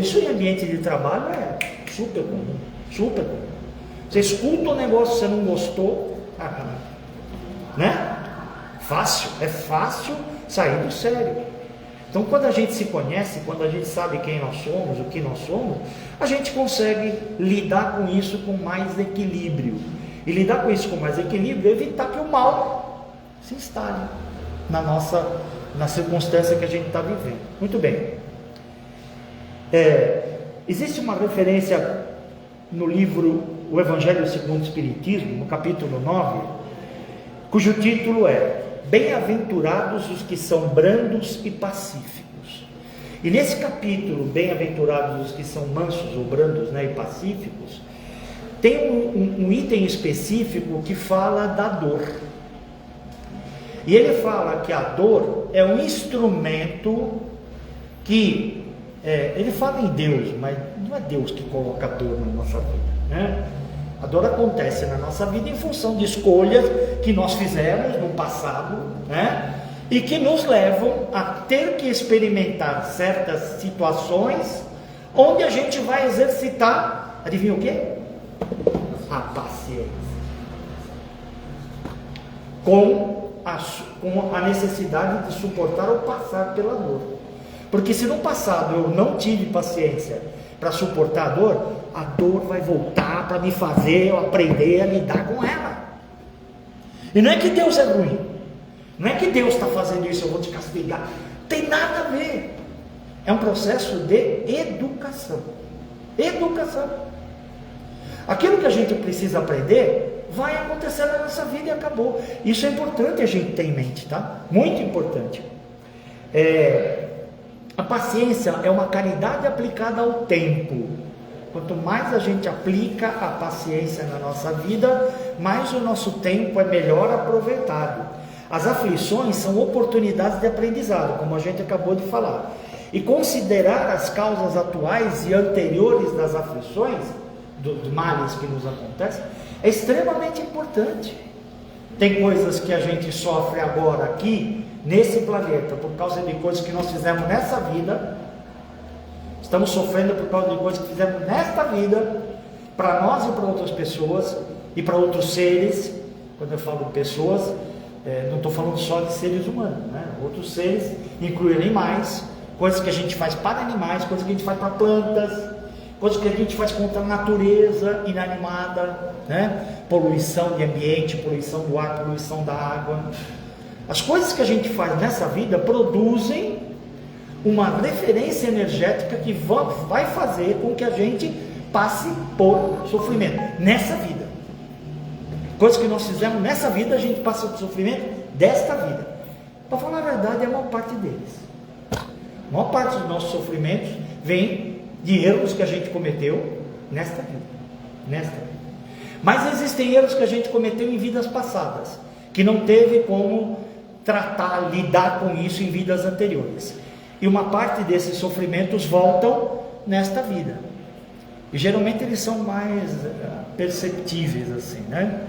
isso em ambiente de trabalho é super comum, super comum. Você escuta um negócio, você não gostou, né? É fácil sair do sério. Então, quando a gente se conhece, quando a gente sabe quem nós somos, o que nós somos, a gente consegue lidar com isso com mais equilíbrio. E lidar com isso com mais equilíbrio é evitar que o mal se instale na circunstância que a gente está vivendo. Muito bem. Existe uma referência no livro O Evangelho segundo o Espiritismo, no capítulo 9, cujo título é Bem-aventurados os que são brandos e pacíficos. E nesse capítulo, Bem-aventurados os que são mansos ou brandos, né, e pacíficos, tem um item específico que fala da dor. E ele fala que a dor é um instrumento que, ele fala em Deus, mas não é Deus que coloca dor na nossa vida, né? A dor acontece na nossa vida em função de escolhas que nós fizemos no passado, né? E que nos levam a ter que experimentar certas situações onde a gente vai exercitar, adivinha o quê? A paciência. Com a necessidade de suportar ou passar pela dor. Porque se no passado eu não tive paciência para suportar a dor vai voltar para me fazer eu aprender a lidar com ela. E não é que Deus é ruim, não é que Deus está fazendo isso, eu vou te castigar, tem nada a ver. É um processo de educação. Aquilo que a gente precisa aprender vai acontecer na nossa vida e acabou. Isso é importante a gente ter em mente, tá? Muito importante. A paciência é uma caridade aplicada ao tempo. Quanto mais a gente aplica a paciência na nossa vida, mais o nosso tempo é melhor aproveitado. As aflições são oportunidades de aprendizado, como a gente acabou de falar. E considerar as causas atuais e anteriores das aflições dos males que nos acontecem, é extremamente importante. Tem coisas que a gente sofre agora aqui, nesse planeta, por causa de coisas que nós fizemos nessa vida. Estamos sofrendo por causa de coisas que fizemos nesta vida, para nós e para outras pessoas, e para outros seres. Quando eu falo pessoas, não estou falando só de seres humanos, né? Outros seres incluem animais, coisas que a gente faz para animais, coisas que a gente faz para plantas, coisas que a gente faz contra a natureza inanimada, né? Poluição de ambiente, poluição do ar, poluição da água. As coisas que a gente faz nessa vida produzem uma referência energética que vai fazer com que a gente passe por sofrimento nessa vida. Coisas que nós fizemos nessa vida, a gente passa por sofrimento desta vida. Para falar a verdade, é a maior parte deles. A maior parte dos nossos sofrimentos vem de erros que a gente cometeu nesta vida. Mas existem erros que a gente cometeu em vidas passadas, que não teve como tratar, lidar com isso em vidas anteriores. E uma parte desses sofrimentos voltam nesta vida. E geralmente eles são mais perceptíveis, assim, né?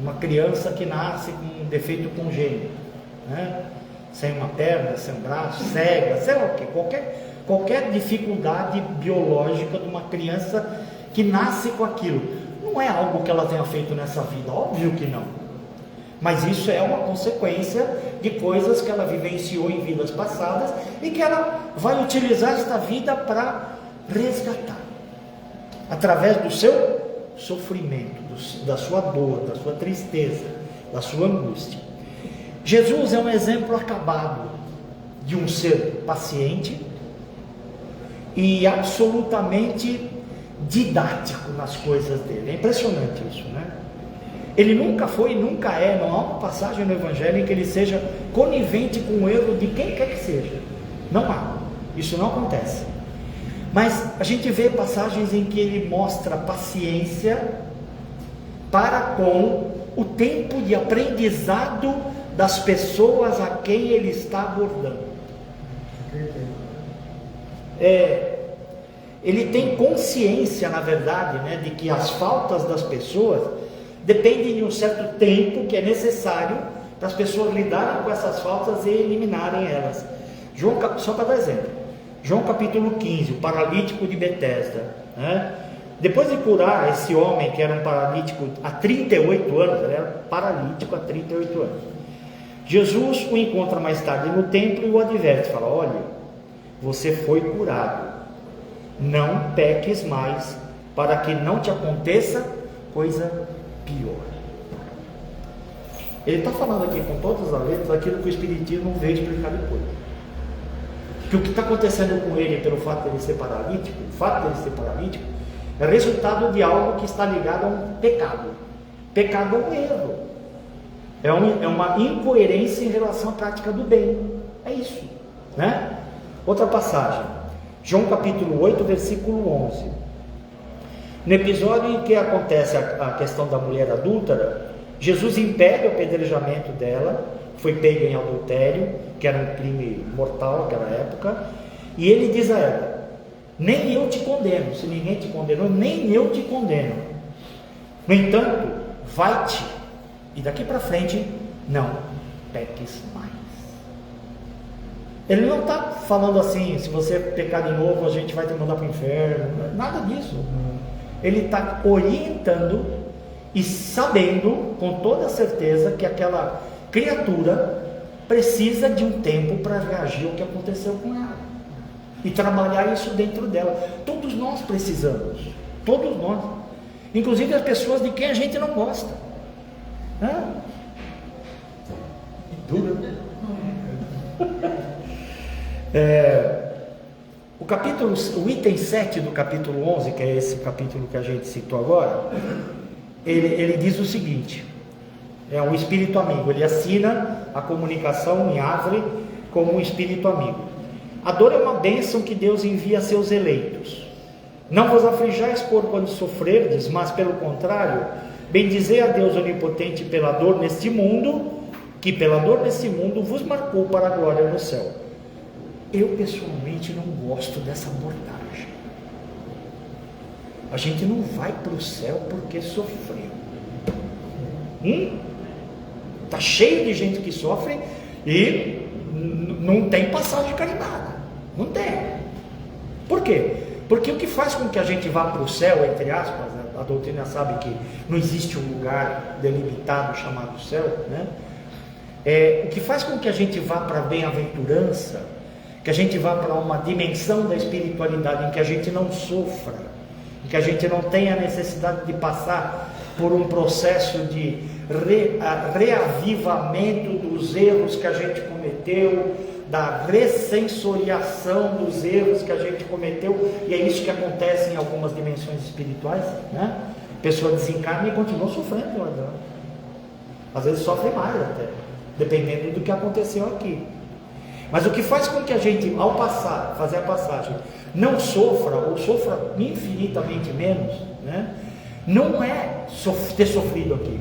Uma criança que nasce com um defeito congênito, né? Sem uma perna, sem um braço, cega, sei lá o quê, qualquer dificuldade biológica de uma criança que nasce com aquilo, não é algo que ela tenha feito nessa vida, óbvio que não, mas isso é uma consequência de coisas que ela vivenciou em vidas passadas e que ela vai utilizar esta vida para resgatar, através do seu sofrimento, da sua dor, da sua tristeza, da sua angústia. Jesus é um exemplo acabado de um ser paciente e absolutamente didático nas coisas dele. É impressionante isso, né? Ele nunca foi e nunca é, não há uma passagem no Evangelho em que ele seja conivente com o erro de quem quer que seja. Não há, isso não acontece. Mas a gente vê passagens em que ele mostra paciência para com o tempo de aprendizado das pessoas a quem ele está abordando. Ele tem consciência, na verdade, né, de que as faltas das pessoas dependem de um certo tempo que é necessário para as pessoas lidarem com essas faltas e eliminarem elas. Só para dar exemplo, João capítulo 15, o paralítico de Betesda, né? Depois de curar esse homem que era um paralítico há 38 anos, ele era paralítico há 38 anos, Jesus o encontra mais tarde no templo e o adverte, fala: olha, você foi curado, não peques mais, para que não te aconteça coisa pior. Ele está falando aqui com todas as letras aquilo que o Espiritismo veio explicar depois, que o que está acontecendo com ele pelo fato de ele ser paralítico, é resultado de algo que está ligado a um pecado. Pecado é um erro, é uma incoerência em relação à prática do bem, é isso, né? Outra passagem, João capítulo 8, versículo 11. No episódio em que acontece a questão da mulher adúltera, Jesus impede o apedrejamento dela, foi pega em adultério, que era um crime mortal naquela época, e ele diz a ela: nem eu te condeno, se ninguém te condenou, nem eu te condeno. No entanto, vai-te, e daqui para frente, não peques mais. Ele não está falando assim: se você pecar de novo, a gente vai te mandar para o inferno, nada disso. Ele está orientando e sabendo com toda certeza que aquela criatura precisa de um tempo para reagir ao que aconteceu com ela e trabalhar isso dentro dela. Todos nós precisamos, todos nós, inclusive as pessoas de quem a gente não gosta. Duro, né? O item 7 do capítulo 11, que é esse capítulo que a gente citou agora, ele diz o seguinte: é um espírito amigo, ele assina a comunicação em árvore como um espírito amigo. A dor é uma bênção que Deus envia a seus eleitos. Não vos aflijais por quando sofrerdes, mas pelo contrário, bendizei a Deus onipotente pela dor neste mundo, que pela dor neste mundo vos marcou para a glória no céu. Eu pessoalmente não gosto dessa abordagem. A gente não vai para o céu porque sofreu. Está cheio de gente que sofre e não tem passagem carimbada. Não tem. Por quê? Porque o que faz com que a gente vá para o céu, entre aspas, né? A doutrina sabe que não existe um lugar delimitado chamado céu, né? O que faz com que a gente vá para a bem-aventurança, que a gente vá para uma dimensão da espiritualidade em que a gente não sofra, em que a gente não tenha a necessidade de passar por um processo de reavivamento dos erros que a gente cometeu, da ressensoriação dos erros que a gente cometeu, e é isso que acontece em algumas dimensões espirituais, né? A pessoa desencarna e continua sofrendo, né? Às vezes sofre mais até, dependendo do que aconteceu aqui. Mas o que faz com que a gente, ao fazer a passagem, não sofra, ou sofra infinitamente menos, né? Não é ter sofrido aqui,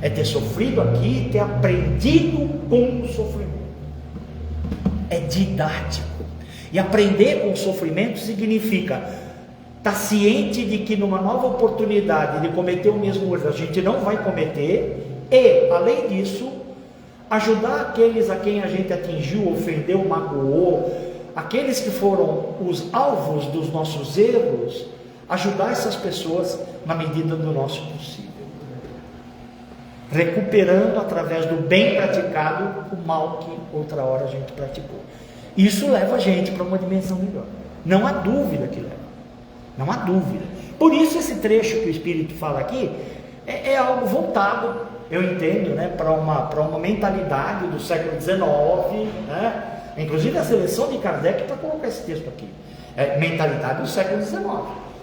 é ter sofrido aqui e ter aprendido com o sofrimento. É didático. E aprender com o sofrimento significa estar ciente de que numa nova oportunidade de cometer o mesmo erro a gente não vai cometer, e, além disso, ajudar aqueles a quem a gente atingiu, ofendeu, magoou, aqueles que foram os alvos dos nossos erros, ajudar essas pessoas na medida do nosso possível, recuperando através do bem praticado o mal que outra hora a gente praticou. Isso leva a gente para uma dimensão melhor, não há dúvida que leva, não há dúvida. Por isso esse trecho que o Espírito fala aqui é algo voltado, eu entendo, né, para uma mentalidade do século XIX, né? Inclusive a seleção de Kardec para colocar esse texto aqui, mentalidade do século XIX.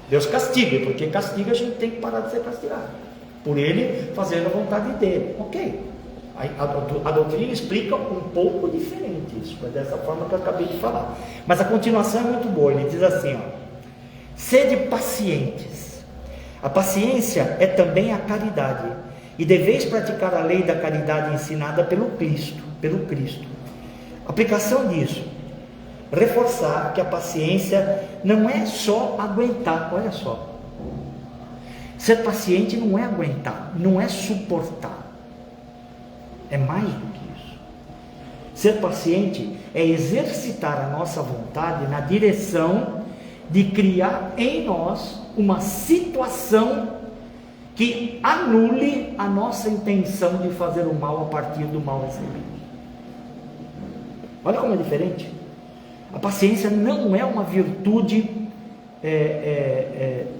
Deus castiga, porque castiga a gente tem que parar de ser castigado, por ele fazendo a vontade dele. Ok, a doutrina explica um pouco diferente isso, mas dessa forma que eu acabei de falar. Mas a continuação é muito boa, ele diz assim, ó: sede pacientes, a paciência é também a caridade, e deveis praticar a lei da caridade ensinada pelo Cristo. Aplicação disso: reforçar que a paciência não é só aguentar. Olha só, ser paciente não é aguentar, não é suportar, é mais do que isso. Ser paciente é exercitar a nossa vontade na direção de criar em nós uma situação que anule a nossa intenção de fazer o mal a partir do mal recebido. Olha como é diferente. A paciência não é uma virtude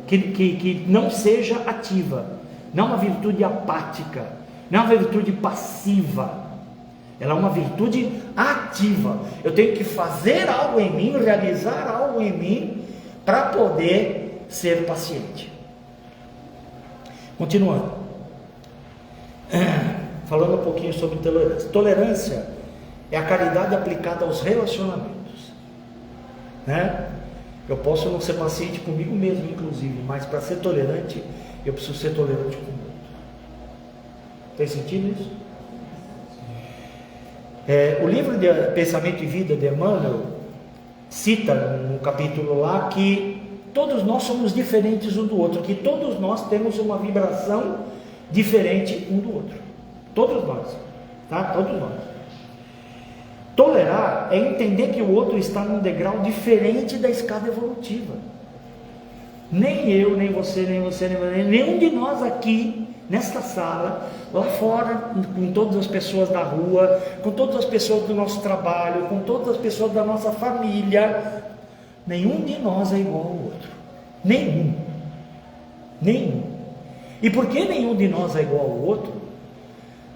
que não seja ativa, não é uma virtude apática, não é uma virtude passiva, ela é uma virtude ativa. Eu tenho que fazer algo em mim, realizar algo em mim, para poder ser paciente. Continuando, falando um pouquinho sobre tolerância. Tolerância é a caridade aplicada aos relacionamentos, né? Eu posso não ser paciente comigo mesmo, inclusive, mas para ser tolerante, eu preciso ser tolerante com o outro. Tem sentido isso? O livro de Pensamento e Vida de Emmanuel cita no capítulo lá que todos nós somos diferentes um do outro, que todos nós temos uma vibração diferente um do outro. Todos nós, tá? Todos nós. Tolerar é entender que o outro está num degrau diferente da escada evolutiva. Nem eu, nem você, nenhum de nós aqui, nesta sala, lá fora, com todas as pessoas da rua, com todas as pessoas do nosso trabalho, com todas as pessoas da nossa família, nenhum de nós é igual ao outro. Nenhum. E por que nenhum de nós é igual ao outro?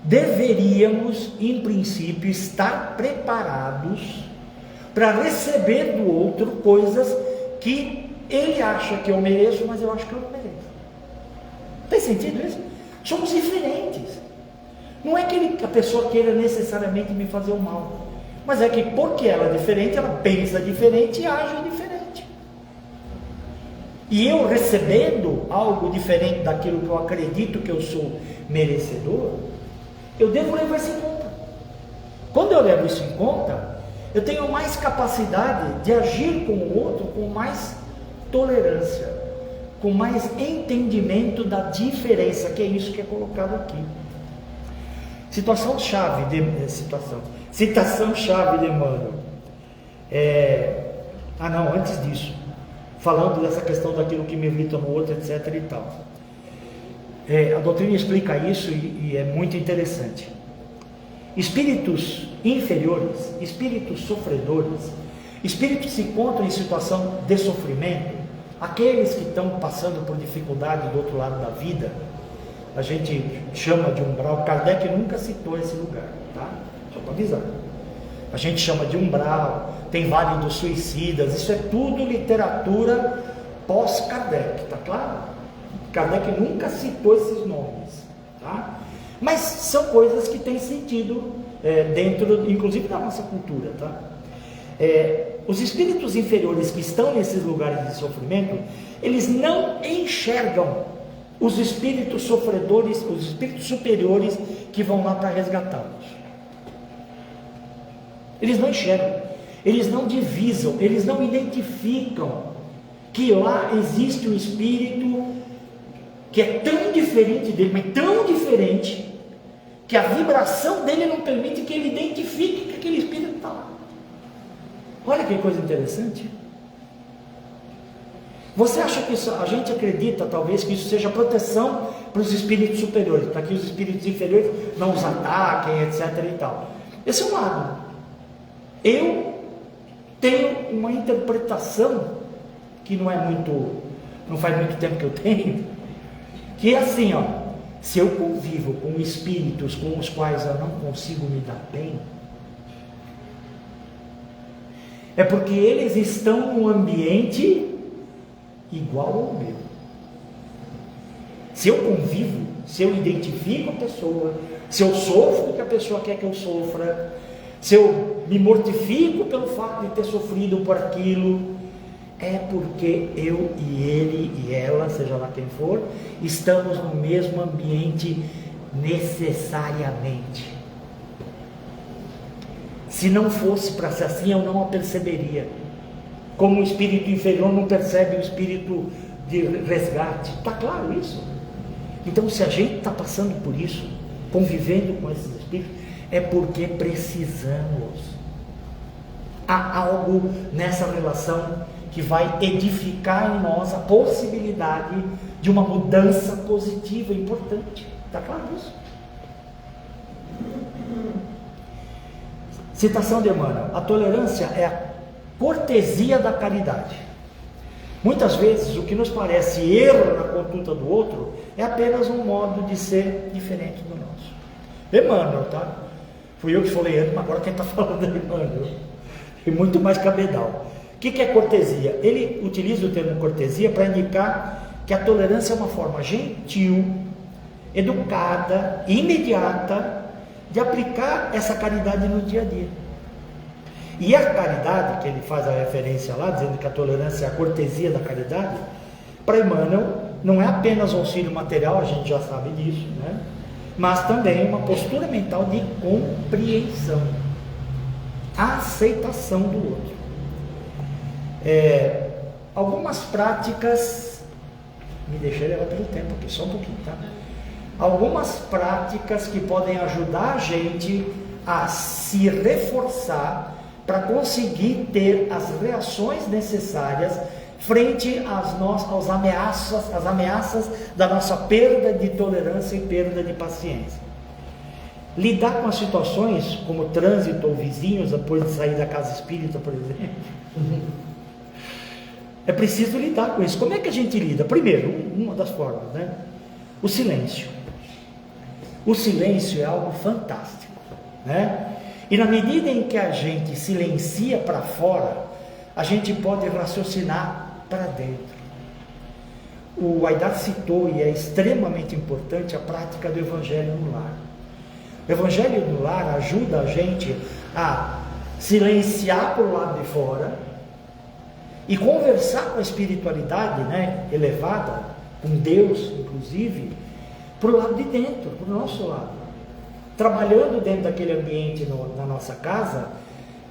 Deveríamos, em princípio, estar preparados para receber do outro coisas que ele acha que eu mereço, mas eu acho que eu não mereço. Tem sentido isso? Somos diferentes. Não é que a pessoa queira necessariamente me fazer o mal, mas é que porque ela é diferente, ela pensa diferente e age diferente. E eu recebendo algo diferente daquilo que eu acredito que eu sou merecedor, eu devo levar isso em conta. Quando eu levo isso em conta, eu tenho mais capacidade de agir com o outro com mais tolerância, com mais entendimento da diferença, que é isso que é colocado aqui. Citação chave de Emmanuel. Antes disso, falando dessa questão daquilo que me irrita no outro, etc. e tal. A doutrina explica isso e é muito interessante. Espíritos inferiores, espíritos sofredores, espíritos que se encontram em situação de sofrimento, aqueles que estão passando por dificuldade do outro lado da vida, a gente chama de umbral. Kardec nunca citou esse lugar, tá? Só para avisar. A gente chama de umbral, tem Vale dos Suicidas, isso é tudo literatura pós-Kardec, tá claro? Kardec nunca citou esses nomes, tá? Mas são coisas que têm sentido dentro, inclusive, da nossa cultura, tá? Os espíritos inferiores que estão nesses lugares de sofrimento, eles não enxergam os espíritos sofredores, os espíritos superiores que vão lá para resgatá-los. Eles não enxergam, eles não divisam, eles não identificam que lá existe um espírito que é tão diferente dele, mas tão diferente, que a vibração dele não permite que ele identifique que aquele espírito está lá. Olha que coisa interessante. Você acha que a gente acredita, talvez, que isso seja proteção para os espíritos superiores, para que os espíritos inferiores não os ataquem, etc. e tal. Esse é um lado. Eu tenho uma interpretação que não faz muito tempo que eu tenho, que é assim, se eu convivo com espíritos com os quais eu não consigo me dar bem, é porque eles estão num ambiente igual ao meu. Se eu convivo, se eu identifico a pessoa, se eu sofro o que a pessoa quer que eu sofra, se eu me mortifico pelo fato de ter sofrido por aquilo, é porque eu e ele e ela, seja lá quem for, estamos no mesmo ambiente necessariamente. Se não fosse para ser assim, eu não a perceberia. Como o espírito inferior não percebe o espírito de resgate. Está claro isso? Então, se a gente está passando por isso, convivendo com esses espíritos, é porque precisamos. Há algo nessa relação que vai edificar em nós a possibilidade de uma mudança positiva importante. Está claro isso? Citação de Emmanuel: a tolerância é a cortesia da caridade. Muitas vezes o que nos parece erro na conduta do outro é apenas um modo de ser diferente do nosso. Emmanuel, tá? Fui eu que falei antes, mas agora quem está falando é Emmanuel. E muito mais cabedal. O que é cortesia? Ele utiliza o termo cortesia para indicar que a tolerância é uma forma gentil, educada, imediata de aplicar essa caridade no dia a dia. E a caridade, que ele faz a referência lá, dizendo que a tolerância é a cortesia da caridade, para Emmanuel não é apenas auxílio material, a gente já sabe disso, né? Mas também uma postura mental de compreensão, aceitação do outro. Algumas práticas, me deixei levar pelo tempo aqui, só um pouquinho, tá? Algumas práticas que podem ajudar a gente a se reforçar para conseguir ter as reações necessárias frente às ameaças da nossa perda de tolerância e perda de paciência. Lidar com as situações como trânsito ou vizinhos depois de sair da casa espírita, por exemplo. É preciso lidar com isso. Como é que a gente lida? Primeiro, uma das formas, né? O silêncio. O silêncio é algo fantástico, né? E na medida em que a gente silencia para fora, a gente pode raciocinar para dentro. O Aidar citou, e é extremamente importante, a prática do Evangelho no lar. O Evangelho no lar ajuda a gente a silenciar para o lado de fora e conversar com a espiritualidade, né, elevada, com Deus, inclusive, para o lado de dentro, para o nosso lado. Trabalhando dentro daquele ambiente na nossa casa,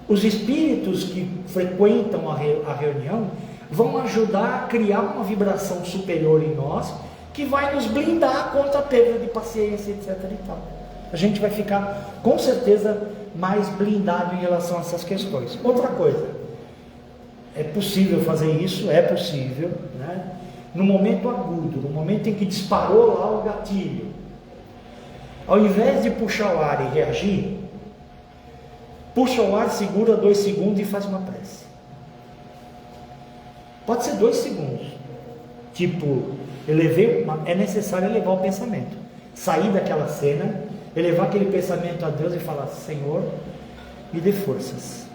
os espíritos que frequentam a reunião vão ajudar a criar uma vibração superior em nós, que vai nos blindar contra a perda de paciência, etc. e tal. A gente vai ficar, com certeza, mais blindado em relação a essas questões. Outra coisa, é possível fazer isso, é possível, né? No momento agudo, no momento em que disparou lá o gatilho, ao invés de puxar o ar e reagir, puxa o ar, segura 2 segundos e faz uma prece. Pode ser 2 segundos. Tipo, é necessário elevar o pensamento. Sair daquela cena, elevar aquele pensamento a Deus e falar: Senhor, me dê forças.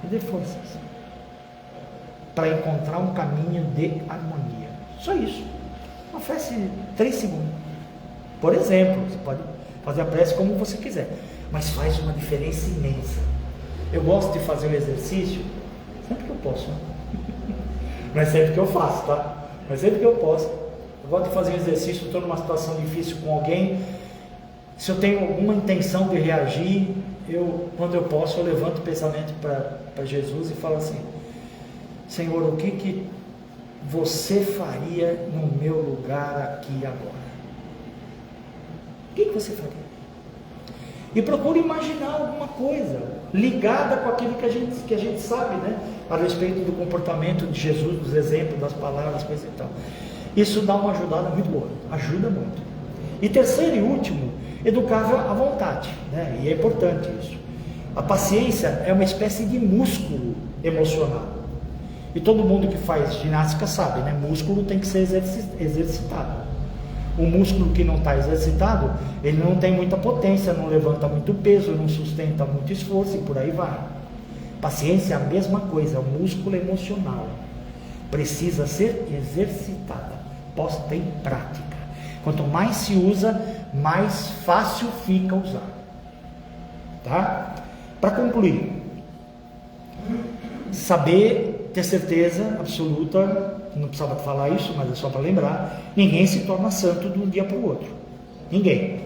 Me dê forças. Para encontrar um caminho de harmonia. Só isso. Uma prece de 3 segundos. Por exemplo, você pode fazer a prece como você quiser, mas faz uma diferença imensa. Eu gosto de fazer o exercício sempre que eu posso, né? Não é sempre que eu faço, tá? Mas sempre que eu posso. Eu gosto de fazer um exercício, estou numa situação difícil com alguém. Se eu tenho alguma intenção de reagir, quando eu posso, eu levanto o pensamento para Jesus e falo assim: Senhor, o que você faria no meu lugar aqui agora? O que você faria? E procure imaginar alguma coisa ligada com aquilo que a gente sabe, né? A respeito do comportamento de Jesus, dos exemplos, das palavras, coisa e tal. Isso dá uma ajudada muito boa, ajuda muito. E terceiro e último, educar a vontade, né? E é importante isso. A paciência é uma espécie de músculo emocional. E todo mundo que faz ginástica sabe, né? Músculo tem que ser exercitado. O músculo que não está exercitado, ele não tem muita potência, não levanta muito peso, não sustenta muito esforço e por aí vai. Paciência é a mesma coisa, é um músculo emocional. Precisa ser exercitada, posta em prática. Quanto mais se usa, mais fácil fica usar. Tá? Para concluir, saber, ter certeza absoluta, não precisava falar isso, mas é só para lembrar, ninguém se torna santo de um dia para o outro. Ninguém.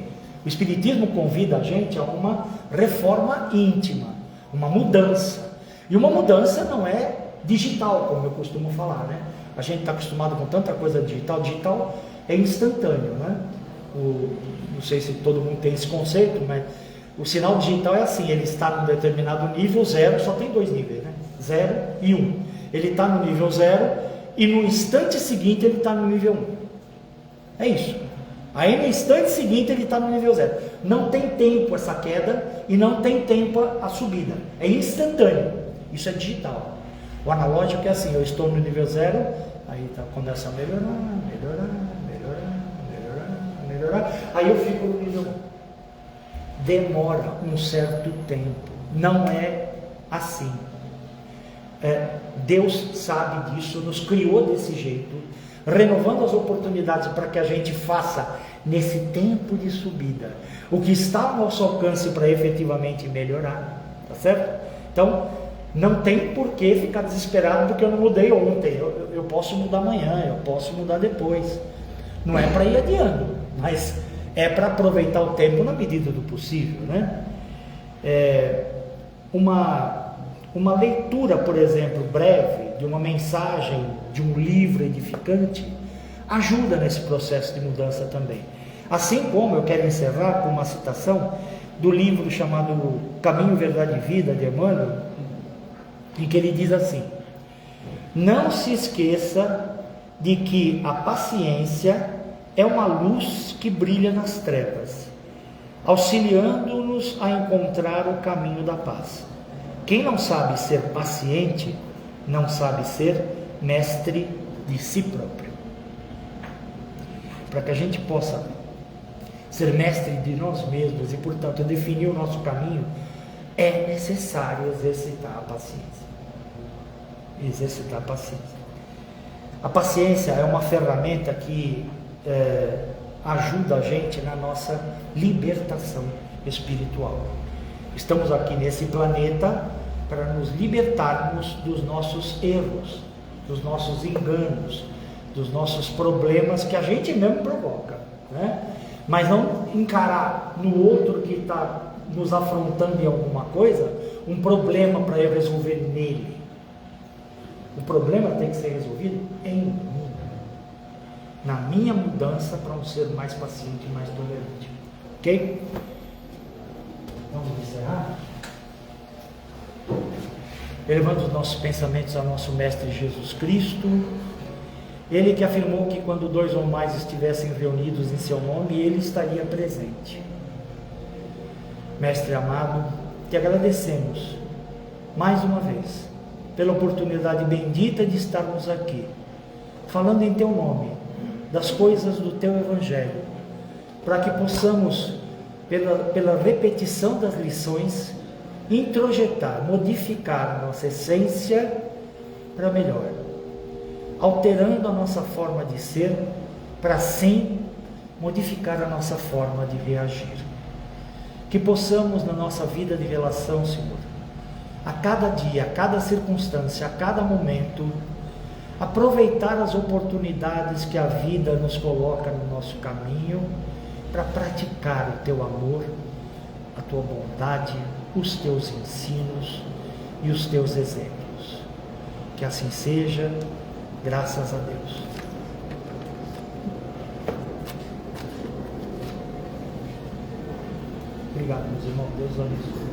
O Espiritismo convida a gente a uma reforma íntima, uma mudança. E uma mudança não é digital, como eu costumo falar, né? A gente está acostumado com tanta coisa digital. Digital é instantâneo, né? Não sei se todo mundo tem esse conceito, mas o sinal digital é assim, ele está num determinado nível 0, só tem 2 níveis, né? 0 e 1. Ele está no nível 0 e no instante seguinte ele está no nível 1. É isso. Aí no instante seguinte ele está no nível 0. Não tem tempo essa queda e não tem tempo a subida. É instantâneo. Isso é digital. O analógico é assim, eu estou no nível 0, aí começa a melhorar. Aí eu fico no nível 1. Demora um certo tempo. Não é assim. Deus sabe disso, nos criou desse jeito, renovando as oportunidades para que a gente faça nesse tempo de subida o que está ao nosso alcance para efetivamente melhorar, tá certo? Então não tem por que ficar desesperado porque eu não mudei ontem, eu posso mudar amanhã, eu posso mudar depois. Não é para ir adiando, mas é para aproveitar o tempo na medida do possível, né? Uma leitura, por exemplo, breve de uma mensagem, de um livro edificante, ajuda nesse processo de mudança também. Assim como eu quero encerrar com uma citação do livro chamado Caminho, Verdade e Vida, de Emmanuel, em que ele diz assim: não se esqueça de que a paciência é uma luz que brilha nas trevas, auxiliando-nos a encontrar o caminho da paz. Quem não sabe ser paciente, não sabe ser mestre de si próprio. Para que a gente possa ser mestre de nós mesmos e, portanto, definir o nosso caminho, é necessário exercitar a paciência. Exercitar a paciência. A paciência é uma ferramenta que ajuda a gente na nossa libertação espiritual. Estamos aqui nesse planeta para nos libertarmos dos nossos erros, dos nossos enganos, dos nossos problemas que a gente mesmo provoca, né? Mas não encarar no outro que está nos afrontando em alguma coisa um problema para eu resolver nele. O problema tem que ser resolvido em mim, na minha mudança para um ser mais paciente e mais tolerante. Ok? Vamos encerrar? Elevando os nossos pensamentos ao nosso Mestre Jesus Cristo, Ele que afirmou que quando 2 ou mais estivessem reunidos em seu nome, Ele estaria presente. Mestre amado, te agradecemos mais uma vez pela oportunidade bendita de estarmos aqui, falando em teu nome, das coisas do teu Evangelho, para que possamos, pela repetição das lições, introjetar, modificar a nossa essência para melhor, alterando a nossa forma de ser, para assim modificar a nossa forma de reagir. Que possamos na nossa vida de relação, Senhor, a cada dia, a cada circunstância, a cada momento, aproveitar as oportunidades que a vida nos coloca no nosso caminho para praticar o teu amor, a tua bondade, os teus ensinos e os teus exemplos. Que assim seja, graças a Deus. Obrigado, meus irmãos. Deus abençoe.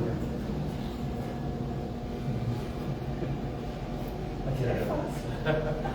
Vai tirar fácil.